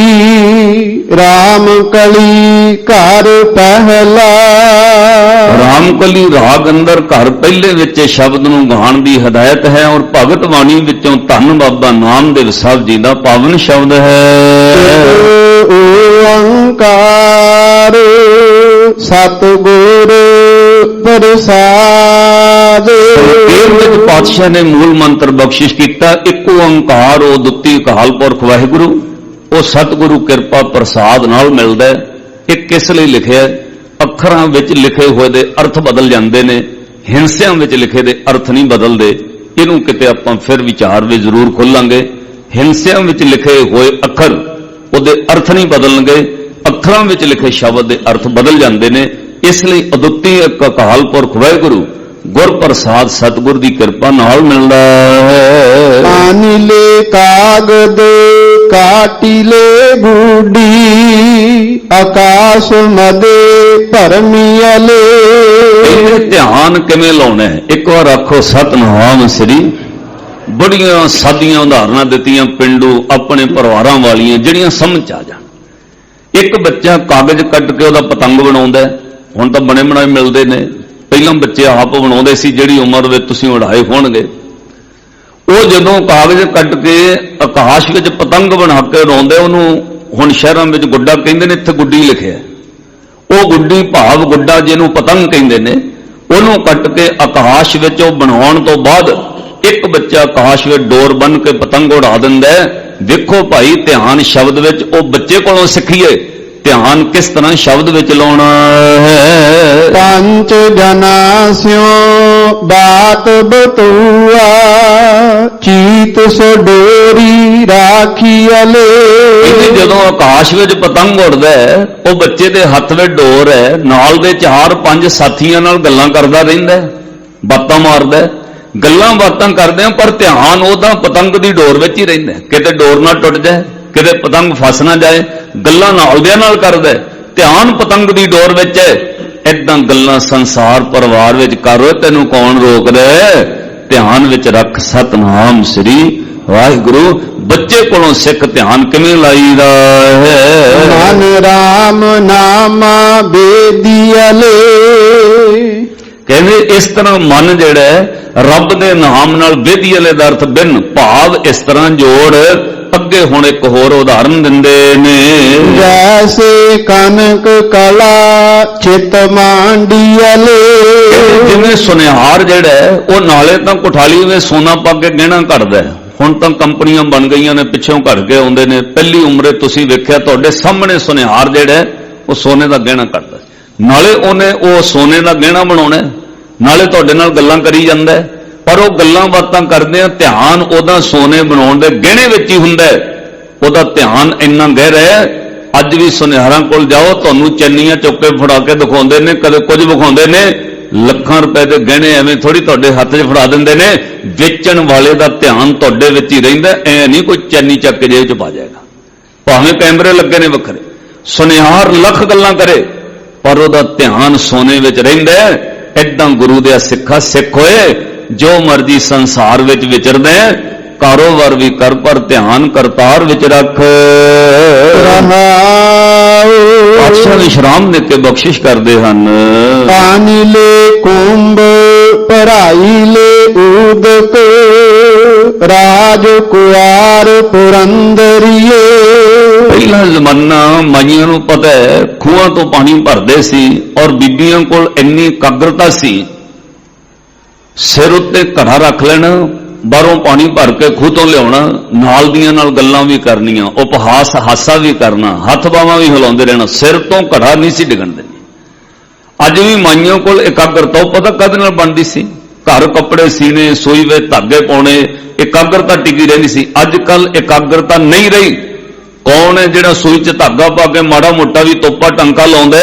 ਰਾਮ ਕਲੀ ਘਰ ਪਹਿਲਾ। ਰਾਮ ਕਲੀ ਰਾਗ ਅੰਦਰ ਘਰ ਪਹਿਲੇ ਵਿੱਚ ਸ਼ਬਦ ਨੂੰ ਗਾਉਣ ਦੀ ਹਦਾਇਤ ਹੈ, ਔਰ ਭਗਤ ਬਾਣੀ ਵਿੱਚੋਂ ਧੰਨ ਬਾਬਾ ਨਾਮਦੇਵ ਸਾਹਿਬ ਜੀ ਦਾ ਪਾਵਨ ਸ਼ਬਦ ਹੈ। ਓੰਕਾਰ ਸਤਿਗੁਰ ਪ੍ਰਸਾਦ। ਇਹ ਵਿੱਚ ਪਾਤਸ਼ਾਹ ਨੇ ਮੂਲ ਮੰਤਰ ਬਖਸ਼ਿਸ਼ ਕੀਤਾ, ਇੱਕ ਓੰਕਾਰ ਉਹ ਦੁੱਤੀ ਅਕਾਲ ਪੁਰਖ ਵਾਹਿਗੁਰੂ, ਉਹ ਸਤਿਗੁਰੂ ਕਿਰਪਾ ਪ੍ਰਸਾਦ ਨਾਲ ਮਿਲਦਾ ਹੈ। ਇਹ ਕਿਸ ਲਈ ਲਿਖਿਆ? ਅੱਖਰਾਂ ਵਿੱਚ ਲਿਖੇ ਹੋਏ ਦੇ ਅਰਥ ਬਦਲ ਜਾਂਦੇ ਨੇ, ਹਿੰਸਿਆਂ ਵਿੱਚ ਲਿਖੇ ਦੇ ਅਰਥ ਨਹੀਂ ਬਦਲਦੇ। ਇਹਨੂੰ ਕਿਤੇ ਆਪਾਂ ਫਿਰ ਵਿਚਾਰ ਵਿੱਚ ਜ਼ਰੂਰ ਖੋਲਾਂਗੇ। ਹਿੰਸਿਆਂ ਵਿੱਚ ਲਿਖੇ ਹੋਏ ਅੱਖਰ ਉਹਦੇ ਅਰਥ ਨਹੀਂ ਬਦਲਣਗੇ, ਅੱਖਰਾਂ ਵਿੱਚ ਲਿਖੇ ਸ਼ਬਦ ਦੇ ਅਰਥ ਬਦਲ ਜਾਂਦੇ ਨੇ। ਇਸ ਲਈ ਅਦੁੱਤੀ ਇੱਕ ਅਕਾਲ ਪੁਰਖ ਵਾਹਿਗੁਰੂ ਗੁਰ ਪ੍ਰਸਾਦ ਸਤਿਗੁਰ ਦੀ ਕਿਰਪਾ ਨਾਲ ਮਿਲਦਾ ਹੈ। ਪਾਨੀਲੇ ਕਾਗਦ ਕਾਟੀਲੇ ਗੂਡੀ, ਆਕਾਸ਼ ਮਦੇ ਭਰਮੀਲੇ। ਇਹ ਧਿਆਨ ਕਿਵੇਂ ਲਾਉਣਾ ਹੈ? ਇੱਕ ਵਾਰ ਆਖੋ ਸਤਿਨਾਮ ਸ੍ਰੀ। ਬੜੀਆਂ ਸਾਦੀਆਂ ਉਦਾਹਰਨਾਂ ਦਿੱਤੀਆਂ ਪਿੰਡੂ ਆਪਣੇ ਪਰਿਵਾਰਾਂ ਵਾਲੀਆਂ, ਜਿਹੜੀਆਂ ਸਮਝ ਆ ਜਾਣ। ਇੱਕ ਬੱਚਾ ਕਾਗਜ਼ ਕੱਟ ਕੇ ਉਹਦਾ ਪਤੰਗ ਬਣਾਉਂਦਾ। ਹੁਣ ਤਾਂ ਬਣੇ ਬਣਾਏ ਮਿਲਦੇ ਨੇ, ਪਹਿਲਾਂ ਬੱਚੇ ਆਪ ਬਣਾਉਂਦੇ ਸੀ, ਜਿਹੜੀ ਉਮਰ ਵਿੱਚ ਤੁਸੀਂ ਉਡਾਏ ਹੋਣਗੇ। ਉਹ ਜਦੋਂ ਕਾਗਜ਼ ਕੱਟ ਕੇ ਆਕਾਸ਼ ਵਿੱਚ ਪਤੰਗ ਬਣਾ ਕੇ ਉਡਾਉਂਦੇ, ਉਹਨੂੰ ਹੁਣ ਸ਼ਹਿਰਾਂ ਵਿੱਚ ਗੁੱਡਾ ਕਹਿੰਦੇ ਨੇ, ਇੱਥੇ ਗੁੱਡੀ ਲਿਖਿਆ। ਉਹ ਗੁੱਡੀ ਭਾਵ ਗੁੱਡਾ ਜਿਹਨੂੰ ਪਤੰਗ ਕਹਿੰਦੇ ਨੇ, ਉਹਨੂੰ ਕੱਟ ਕੇ ਆਕਾਸ਼ ਵਿੱਚ ਉਹ ਬਣਾਉਣ ਤੋਂ ਬਾਅਦ ਇੱਕ ਬੱਚਾ ਆਕਾਸ਼ ਵਿੱਚ ਡੋਰ ਬੰਨ ਕੇ ਪਤੰਗ ਉਡਾ ਦਿੰਦਾ। ਵੇਖੋ ਭਾਈ, ਧਿਆਨ ਸ਼ਬਦ ਵਿੱਚ ਉਹ ਬੱਚੇ ਕੋਲੋਂ ਸਿੱਖੀਏ ਧਿਆਨ ਕਿਸ ਤਰ੍ਹਾਂ ਸ਼ਬਦ ਵਿੱਚ ਲਾਉਣਾ ਹੈ। ਪੰਜ ਜਨਾ ਸਿਓ ਬਾਤ ਬਤੂਆ, ਚੀਤ ਸੋ ਡੋਰੀ ਰਾਖੀ ਅਲੇ। ਜਦੋਂ ਆਕਾਸ਼ ਵਿੱਚ ਪਤੰਗ ਉੜਦਾ ਹੈ, ਉਹ ਬੱਚੇ ਦੇ ਹੱਥ ਵਿੱਚ ਡੋਰ ਹੈ, ਨਾਲ ਦੇ 4-5 ਸਾਥੀਆਂ ਨਾਲ ਗੱਲਾਂ ਕਰਦਾ ਰਹਿੰਦਾ, ਬਾਤਾਂ ਮਾਰਦਾ, ਗੱਲਾਂ ਬਾਤਾਂ ਕਰਦੇ ਆ, ਪਰ ਧਿਆਨ ਉਹਦਾ ਪਤੰਗ ਦੀ ਡੋਰ ਵਿੱਚ ਹੀ ਰਹਿੰਦਾ। ਕਿਤੇ ਡੋਰ ਨਾ ਟੁੱਟ ਜਾਏ, ਕਿਤੇ ਪਤੰਗ ਫਸ ਨਾ ਜਾਏ, ਗੱਲਾਂ ਨਾਲਦਿਆਂ ਨਾਲ ਕਰਦਾ, ਧਿਆਨ ਪਤੰਗ ਦੀ ਡੋਰ ਵਿੱਚ ਹੈ। ਏਦਾਂ ਗੱਲਾਂ ਸੰਸਾਰ ਪਰਿਵਾਰ ਵਿੱਚ ਕਰੋ, ਤੈਨੂੰ ਕੌਣ ਰੋਕਦਾ? ਧਿਆਨ ਵਿੱਚ ਰੱਖ ਸਤਿਨਾਮ ਸ੍ਰੀ ਵਾਹਿਗੁਰੂ। ਬੱਚੇ ਕੋਲੋਂ ਸਿੱਖ ਧਿਆਨ ਕਿਵੇਂ ਲਾਈਦਾ ਹੈ। ਮਨ ਰਾਮ ਨਾਮਾ ਬੇਦੀਅਲੇ। ਕਹਿੰਦੇ ਇਸ ਤਰ੍ਹਾਂ ਮਨ ਜਿਹੜਾ ਹੈ ਰੱਬ ਦੇ ਨਾਮ ਨਾਲ ਬੇਦੀਅਲੇ ਦਾ ਅਰਥ ਬਿਨ ਭਾਵ ਇਸ ਤਰ੍ਹਾਂ ਜੋੜ। ਅੱਗੇ ਹੁਣ ਇੱਕ ਹੋਰ ਉਦਾਹਰਨ ਦਿੰਦੇ ਨੇ, ਜੈਸੇ ਕਨਕ ਕਲਾ ਚਿਤ ਮਾਂਡੀਅਲੇ। ਜਿਵੇਂ ਸੁਨਿਹਾਰ ਜਿਹੜਾ ਉਹ ਨਾਲੇ ਤਾਂ ਕੁਠਾਲੀ ਵਿੱਚ ਸੋਨਾ ਪਾ ਕੇ ਗਹਿਣਾ ਘੜਦਾ। ਹੁਣ ਤਾਂ ਕੰਪਨੀਆਂ ਬਣ ਗਈਆਂ ਨੇ, ਪਿੱਛੋਂ ਘੜ ਕੇ ਆਉਂਦੇ ਨੇ। ਪਹਿਲੀ ਉਮਰੇ ਤੁਸੀਂ ਵੇਖਿਆ ਤੁਹਾਡੇ ਸਾਹਮਣੇ ਸੁਨਿਹਾਰ ਜਿਹੜਾ ਉਹ ਸੋਨੇ ਦਾ ਗਹਿਣਾ ਘੜਦਾ, ਨਾਲੇ ਉਹਨੇ ਉਹ ਸੋਨੇ ਦਾ ਗਹਿਣਾ ਬਣਾਉਣਾ, ਨਾਲੇ ਤੁਹਾਡੇ ਨਾਲ ਗੱਲਾਂ ਕਰੀ ਜਾਂਦਾ। ਪਰ ਉਹ ਗੱਲਾਂ ਬਾਤਾਂ ਕਰਦੇ ਆ, ਧਿਆਨ ਉਹਦਾ ਸੋਨੇ ਬਣਾਉਣ ਦੇ ਗਹਿਣੇ ਵਿੱਚ ਹੀ ਹੁੰਦਾ। ਉਹਦਾ ਧਿਆਨ ਇੰਨਾ ਗਹਿਰਾ ਹੈ। ਅੱਜ ਵੀ ਸੁਨਿਹਾਰਾਂ ਕੋਲ ਜਾਓ, ਤੁਹਾਨੂੰ ਚੈਨੀਆਂ ਚੁੱਕ ਕੇ ਫੜਾ ਕੇ ਦਿਖਾਉਂਦੇ ਨੇ, ਕਦੇ ਕੁਝ ਵਿਖਾਉਂਦੇ ਨੇ, ਲੱਖਾਂ ਰੁਪਏ ਦੇ ਗਹਿਣੇ ਐਵੇਂ ਥੋੜੀ ਤੁਹਾਡੇ ਹੱਥ 'ਚ ਫੜਾ ਦਿੰਦੇ ਨੇ। ਵੇਚਣ ਵਾਲੇ ਦਾ ਧਿਆਨ ਤੁਹਾਡੇ ਵਿੱਚ ਹੀ ਰਹਿੰਦਾ, ਐ ਨਹੀਂ ਕੋਈ ਚੈਨੀ ਚੱਕ ਕੇ ਜੇਬ 'ਚ ਪਾ ਜਾਏਗਾ, ਭਾਵੇਂ ਕੈਮਰੇ ਲੱਗੇ ਨੇ ਵੱਖਰੇ। ਸੁਨਿਹਾਰ ਲੱਖ ਗੱਲਾਂ ਕਰੇ, ਪਰ ਉਹਦਾ ਧਿਆਨ ਸੋਨੇ ਵਿੱਚ ਰਹਿੰਦਾ। ਏਦਾਂ ਗੁਰੂ ਦੇ ਸਿੱਖਾ ਸਿੱਖ ਹੋਏ, ਜੋ ਮਰਜੀ ਸੰਸਾਰ ਵਿੱਚ ਵਿਚਰਦਾ, ਕਾਰੋਬਾਰ ਵੀ ਕਰ, ਪਰ ਧਿਆਨ ਕਰਤਾਰ ਵਿੱਚ ਰੱਖ। ਪਾਤਸ਼ਾਹ ਵਿਸ਼ਰਾਮ ਦੇ ਕੇ ਬਖਸ਼ਿਸ਼ ਕਰਦੇ ਹਨ। ਪਾਣੀ ਲੈ ਕੁੰਭ ਭਰਾਈ ਲੈ ਉਦਕ, ਰਾਜ ਕੁਆਰ ਪੁਰੰਦਰੀਏ। ਪਹਿਲਾ ਜ਼ਮਾਨਾ ਮਾਈਆਂ ਨੂੰ ਪਤਾ ਹੈ ਖੂਹਾਂ ਤੋਂ ਪਾਣੀ ਭਰਦੇ ਸੀ, ਔਰ ਬੀਬੀਆਂ ਕੋਲ ਇੰਨੀ ਇਕਾਗਰਤਾ ਸੀ, ਸਿਰ ਉੱਤੇ ਘੜਾ ਰੱਖ ਲੈਣਾ, ਬਾਹਰੋਂ ਪਾਣੀ ਭਰ ਕੇ ਖੂਹ ਤੋਂ ਲਿਆਉਣਾ, ਨਾਲ ਦੀਆਂ ਨਾਲ ਗੱਲਾਂ ਵੀ ਕਰਨੀਆਂ, ਉਪਹਾਸ ਹਾਸਾ ਵੀ ਕਰਨਾ, ਹੱਥ ਬਾਹਾਂ ਵੀ ਹਿਲਾਉਂਦੇ ਰਹਿਣਾ, ਸਿਰ ਤੋਂ ਘੜਾ ਨਹੀਂ ਸੀ ਡਿੱਗਣ ਦੇਣੀ। ਅੱਜ ਵੀ ਮਾਈਆਂ ਕੋਲ ਇਕਾਗਰਤਾ ਉਹ ਪਤਾ ਕਦ ਨਾਲ ਬਣਦੀ ਸੀ, ਘਰ ਕੱਪੜੇ ਸੀਨੇ, ਸੂਈ ਵਿੱਚ ਧਾਗੇ ਪਾਉਣੇ, ਇਕਾਗਰਤਾ ਟਿਕੀ ਰਹਿੰਦੀ ਸੀ। ਅੱਜ ਕੱਲ ਇਕਾਗਰਤਾ ਨਹੀਂ ਰਹੀ। ਕੌਣ ਹੈ ਜਿਹੜਾ ਸੂਈ 'ਚ ਧਾਗਾ ਪਾ ਕੇ ਮਾੜਾ ਮੋਟਾ ਵੀ ਤੋਪਾ ਟੰਕਾ ਲਾਉਂਦਾ?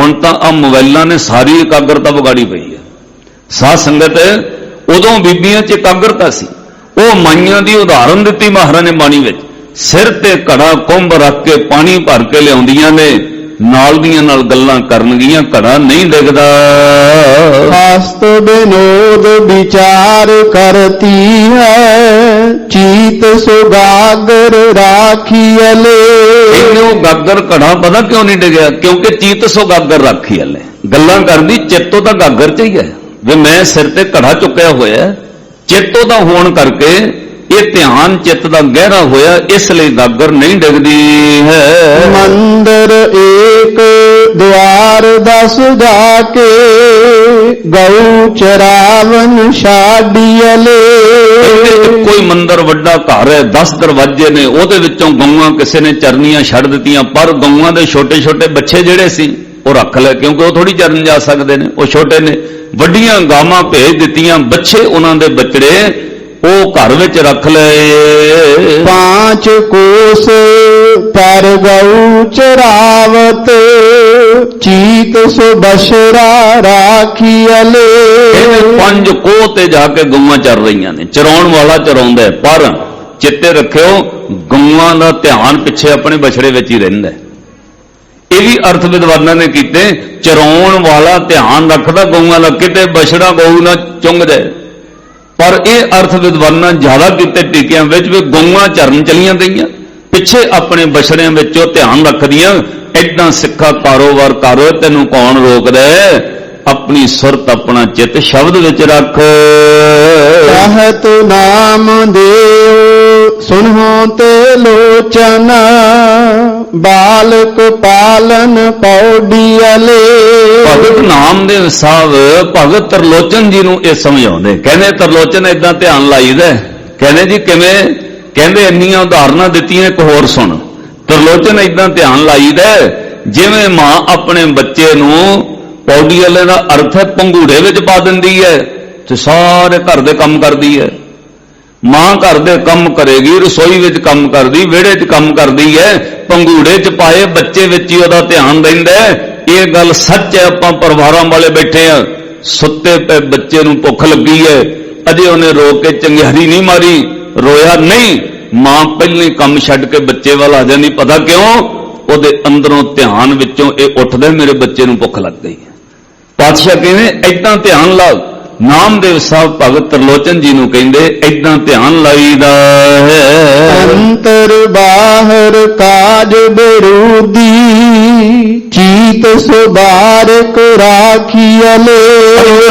हुण तां आ मोबाइलां ने सारी एकाग्रता विगाड़ी पई है। साध संगत उदों बीबियां च एकाग्रता सी, वो माइयां दी उदाहरण दित्ती महाराज ने बाणी विच। सिर ते घड़ा कुंभ रख के पानी भर के लियाउंदियां ने, नाल दियां नाल गल्लां करनगियां, घड़ा नहीं डिगदा। हस्त विनोद विचार करती है, चीत सुगागर राखियले। गागर घड़ा पता क्यों नहीं डिगया? क्योंकि चीत सुगागर राखियले। गल्लां करदी चित्तो तां गागर च ही है, वे मैं सिर ते घड़ा चुक्या होया, चित्तो दा होण करके ये ध्यान चित्त दा गहरा होया, इसलिए गागर नहीं डिगदी है। मंदिर एक द्वार 10 जाके, गऊ चरावन छाडियले। कोई मंदिर वड्डा घर है, 10 दरवाजे ने, ਉਹਦੇ ਵਿੱਚੋਂ ਗਊਆਂ ਕਿਸੇ ਨੇ ਚਰਨੀਆਂ ਛੱਡ ਦਿੱਤੀਆਂ, ਪਰ ਗਊਆਂ ਦੇ ਛੋਟੇ ਛੋਟੇ ਬੱਚੇ ਜਿਹੜੇ ਸੀ ਉਹ ਰੱਖ ਲਏ, ਕਿਉਂਕਿ ਉਹ ਥੋੜੀ ਚਰਨ ਜਾ ਸਕਦੇ ਨੇ, ਉਹ ਛੋਟੇ ਨੇ। ਵੱਡੀਆਂ ਗਾਵਾਂ ਭੇਜ ਦਿੱਤੀਆਂ, ਬੱਚੇ ਉਹਨਾਂ ਦੇ ਬੱਚੜੇ ਉਹ ਘਰ ਵਿੱਚ ਰੱਖ ਲਏ। 5 कोस पर गऊ चरावत, चीत सो बशरा राखियले। 5 कोह ते जाके गਊਆਂ चर रही ने, चराउण वाला चराउंदा है, पर चित्ते रखियो गਊਆਂ ਦਾ ਧਿਆਨ ਪਿੱਛੇ ਆਪਣੇ ਬਛੜੇ ਵਿੱਚ ਹੀ ਰਹਿੰਦਾ। ਇਹ ਵੀ ਅਰਥ ਵਿਦਵਾਨਾਂ ਨੇ ਕੀਤੇ, ਚਰਾਉਣ ਵਾਲਾ ਧਿਆਨ ਰੱਖਦਾ ਗਊਆਂ ਦਾ, ਕਿਤੇ ਬਛੜਾ ਗਊ ਨਾ ਚੁੰਗ ਜਾਏ। पर यह अर्थ विद्वानां ज्यादा किते टीकियां विच भी गਊਆਂ चरण चलियां गईयां, पिछे अपने बछड़ियां विचों ध्यान रखदियां। इदां सिक्खा कारोबार करो, तैनूं कौन रोकदा है? अपनी सुरत अपना चित शब्द विच रख। कहत नाम देव सुनो ते लोचन, बालक पालन पौड़ियले। भगत नामदेव साहब भगत तरलोचन जी नूं इह समझाउंदे, कहंदे तरलोचन इदां ध्यान लाईदा। कहंदे जी किवें? कहंदे इन्नियां उदाहरणां दित्तियां, एक होर सुण। तरलोचन इदां ध्यान लाईदा जिवें मां अपने बच्चे नूं, पौड़ी वाले का अर्थ है पंगूड़े विच पा दिंदी है ते सारे घर दे काम करदी है। मां घर दे काम करेगी, रसोई विच काम करदी, विहड़े च काम करदी है, पंगूड़े च पाए बच्चे विच ही उहदा ध्यान रहिंदा है। ये गल सच है। आपां परिवारां वाले बैठे हैं, सुत्ते पे बच्चे नूं भुख लगी है, अजे उहने रो के चंगियारी नहीं मारी, रोया नहीं, मां पहले काम छड्ड के बच्चे वाल आ जांदी। पता क्यों? उहदे अंदरों ध्यान विचों इह उठदा, मेरे बच्चे नूं भुख लग गई। पातशाह कहने इदां ध्यान ला। नामदेव साहब भगत तरलोचन जी नूं कहंदे इदां ध्यान लाईदा है। अंतर बाहर काज बरूदी, चीत सुबारक राखियले।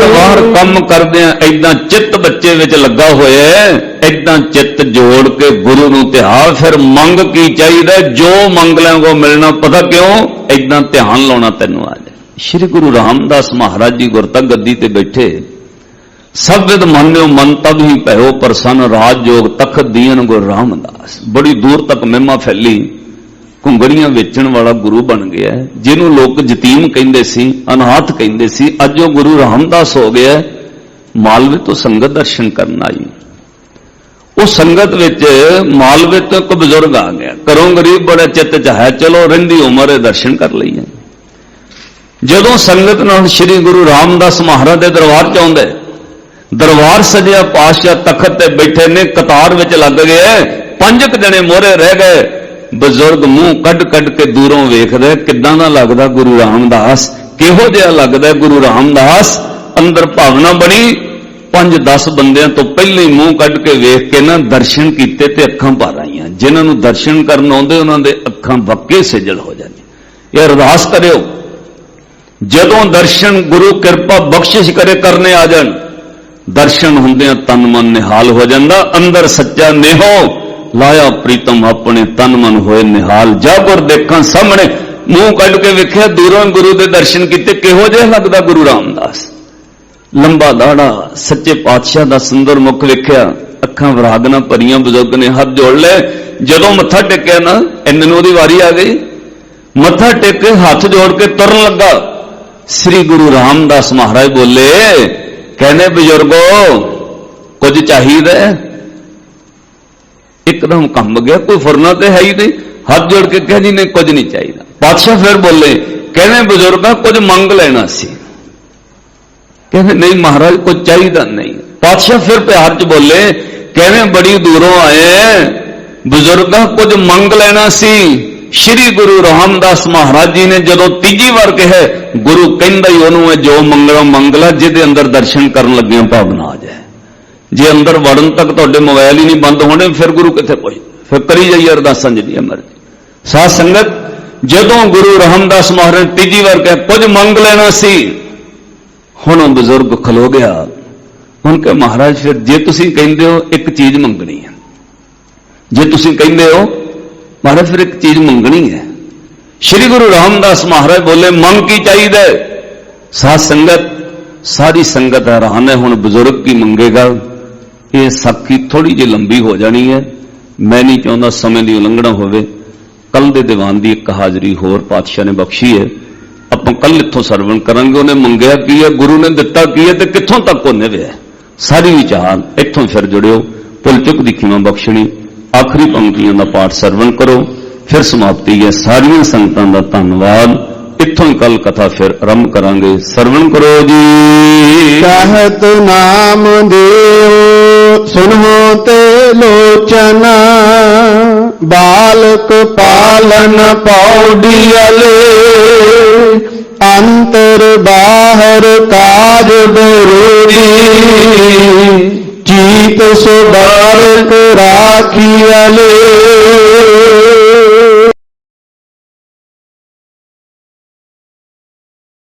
बाहर कम करदियां इदां चित्त बच्चे विच लगा होया है, इदां चित्त जोड़ के गुरु नूं ध्यान। फिर मंग की चाहिदा? जो मंग लेंगो मिलना। पता क्यों? इदां ध्यान लाउणा तैनूं आ जाए। श्री गुरु रामदास महाराज जी गुरता गद्दी ते बैठे, सब विद मान्यो मन तब ही भयो प्रसन्न, राजयोग तखत दीन गुरु रामदास। बड़ी दूर तक महिमा फैली, घुंगड़ियां वेचण वाला गुरु बन गया है, जिन्हों लोग जतीम कहंदे सी, अनाथ कहंदे सी, अज वो गुरु रामदास हो गया। मालवे तो संगत दर्शन करन आई, उस संगत विच मालवे तो एक बजुर्ग आ गया, घरों गरीब बड़ा चित्त च है, चलो रहिंदी उमर दर्शन कर लईए। जदों संगत नाल श्री गुरु रामदास महाराज के दरबार च आउंदे, दरबार सजिया पातशाह तखत ते बैठे ने, कतार विच लग गए, 5 जने मोहरे रह गए। बजुर्ग मुंह कड कड के दूरों वेखदे, किदां दा लगदा गुरु रामदास, किहो जिहा लगदा गुरु रामदास। अंदर भावना बनी, 5-10 बंदियां तो पहले ही मुंह कड के वेख के ना दर्शन कीते ते अखां भर आईयां। जिन्हां नूं दर्शन करन आउंदे उन्हां दे अखां वक्के सिजल हो जांदी। यह अरदास करियो, जदों दर्शन गुरु किरपा बख्शिश करे करने आ जाण, दर्शन हुंदियां तन मन निहाल हो जांदा। अंदर सच्चा नेहो लाया प्रीतम, अपने तन मन होए निहाल। जा गुर देखां सामने, मुंह कढ के वेखिया, दूरों गुरु दे दर्शन कीते, किहो जिहा लगदा गुरु रामदास। लंबा दाड़ा, सच्चे पातशाह दा सुंदर मुख वेखिया, अखां विराग नाल भरियां। बजुर्ग ने हाथ जोड़ ले, जदों मत्था टेकिया ना, इन्ने नूं ओहदी वारी आ गई। मत्था टेक के हाथ जोड़ के तुरन लगा। श्री गुरु रामदास महाराज बोले, कहने बजुर्गो कुछ चाहिए? एकदम कंब गया, कोई फुरना तो है ही नहीं। हाथ जोड़ के कह जी नहीं, कुछ नहीं चाहिए। बादशाह फिर बोले, कहने बुजुर्गा कुछ मंग लेना सी। कहने नहीं महाराज कुछ चाहिए नहीं। पातशाह फिर प्यार च बोले, कहने बड़ी दूरों आए हैं, बुजुर्गा कुछ मंग लेना सी। श्री गुरु रामदास महाराज जी ने जदों तीजी बार कहा, गुरु कहंदा ही उन्होंने जो मंगलो मंगला, जिहदे अंदर दर्शन करन लग्गियां भावना आ जाए। जे अंदर वड़न तक तुहाडे मोबाइल ही नहीं बंद होने, फिर गुरु कित्थे पहुंचे? फिर करी जाइए अरदासां जिहड़ियां मर्जी। साध संगत, जदों गुरु रामदास महाराज ने तीजी बार कहा कुछ मंग लेना सी, हुण बुजुर्ग खलो गया। हुण कहा महाराज फिर जे तुसीं कहिंदे हो एक चीज मंगनी है, जे तुसीं कहिंदे हो महाराज फिर एक चीज मंगनी है। श्री गुरु रामदास महाराज बोले मंग की चाहिए? साध संगत, सारी संगत हैरान है। हुण बुजुर्ग की मंगेगा? ये साखी थोड़ी जी लंबी हो जानी है, मैं नहीं चाहता समय की उलंघना होवे। कल दे दीवान की एक हाजरी होर पातशाह ने बख्शी है, ਆਪਾਂ कल इत्थों सरवण करांगे। उन्हें मंगया की है, गुरु ने दिता की है, तो कित्थों तक उन्हें विया सारी विचार इत्थों फिर जुड़ियो। भुल चुक दी खिमा बख्शणी। आखिरी पंक्तियों का पाठ सरवण करो, फिर समाप्ति है। सारिया संगतां दा धन्नवाद। इत्थों ही कल कथा फिर आरंभ करांगे। सरवण करो जी। कहत नाम देव सुनो ते लोचना, बालक पालन पौड़ियले, अंतर बाहर काज बरूदी, चीत सुबारक राखियले।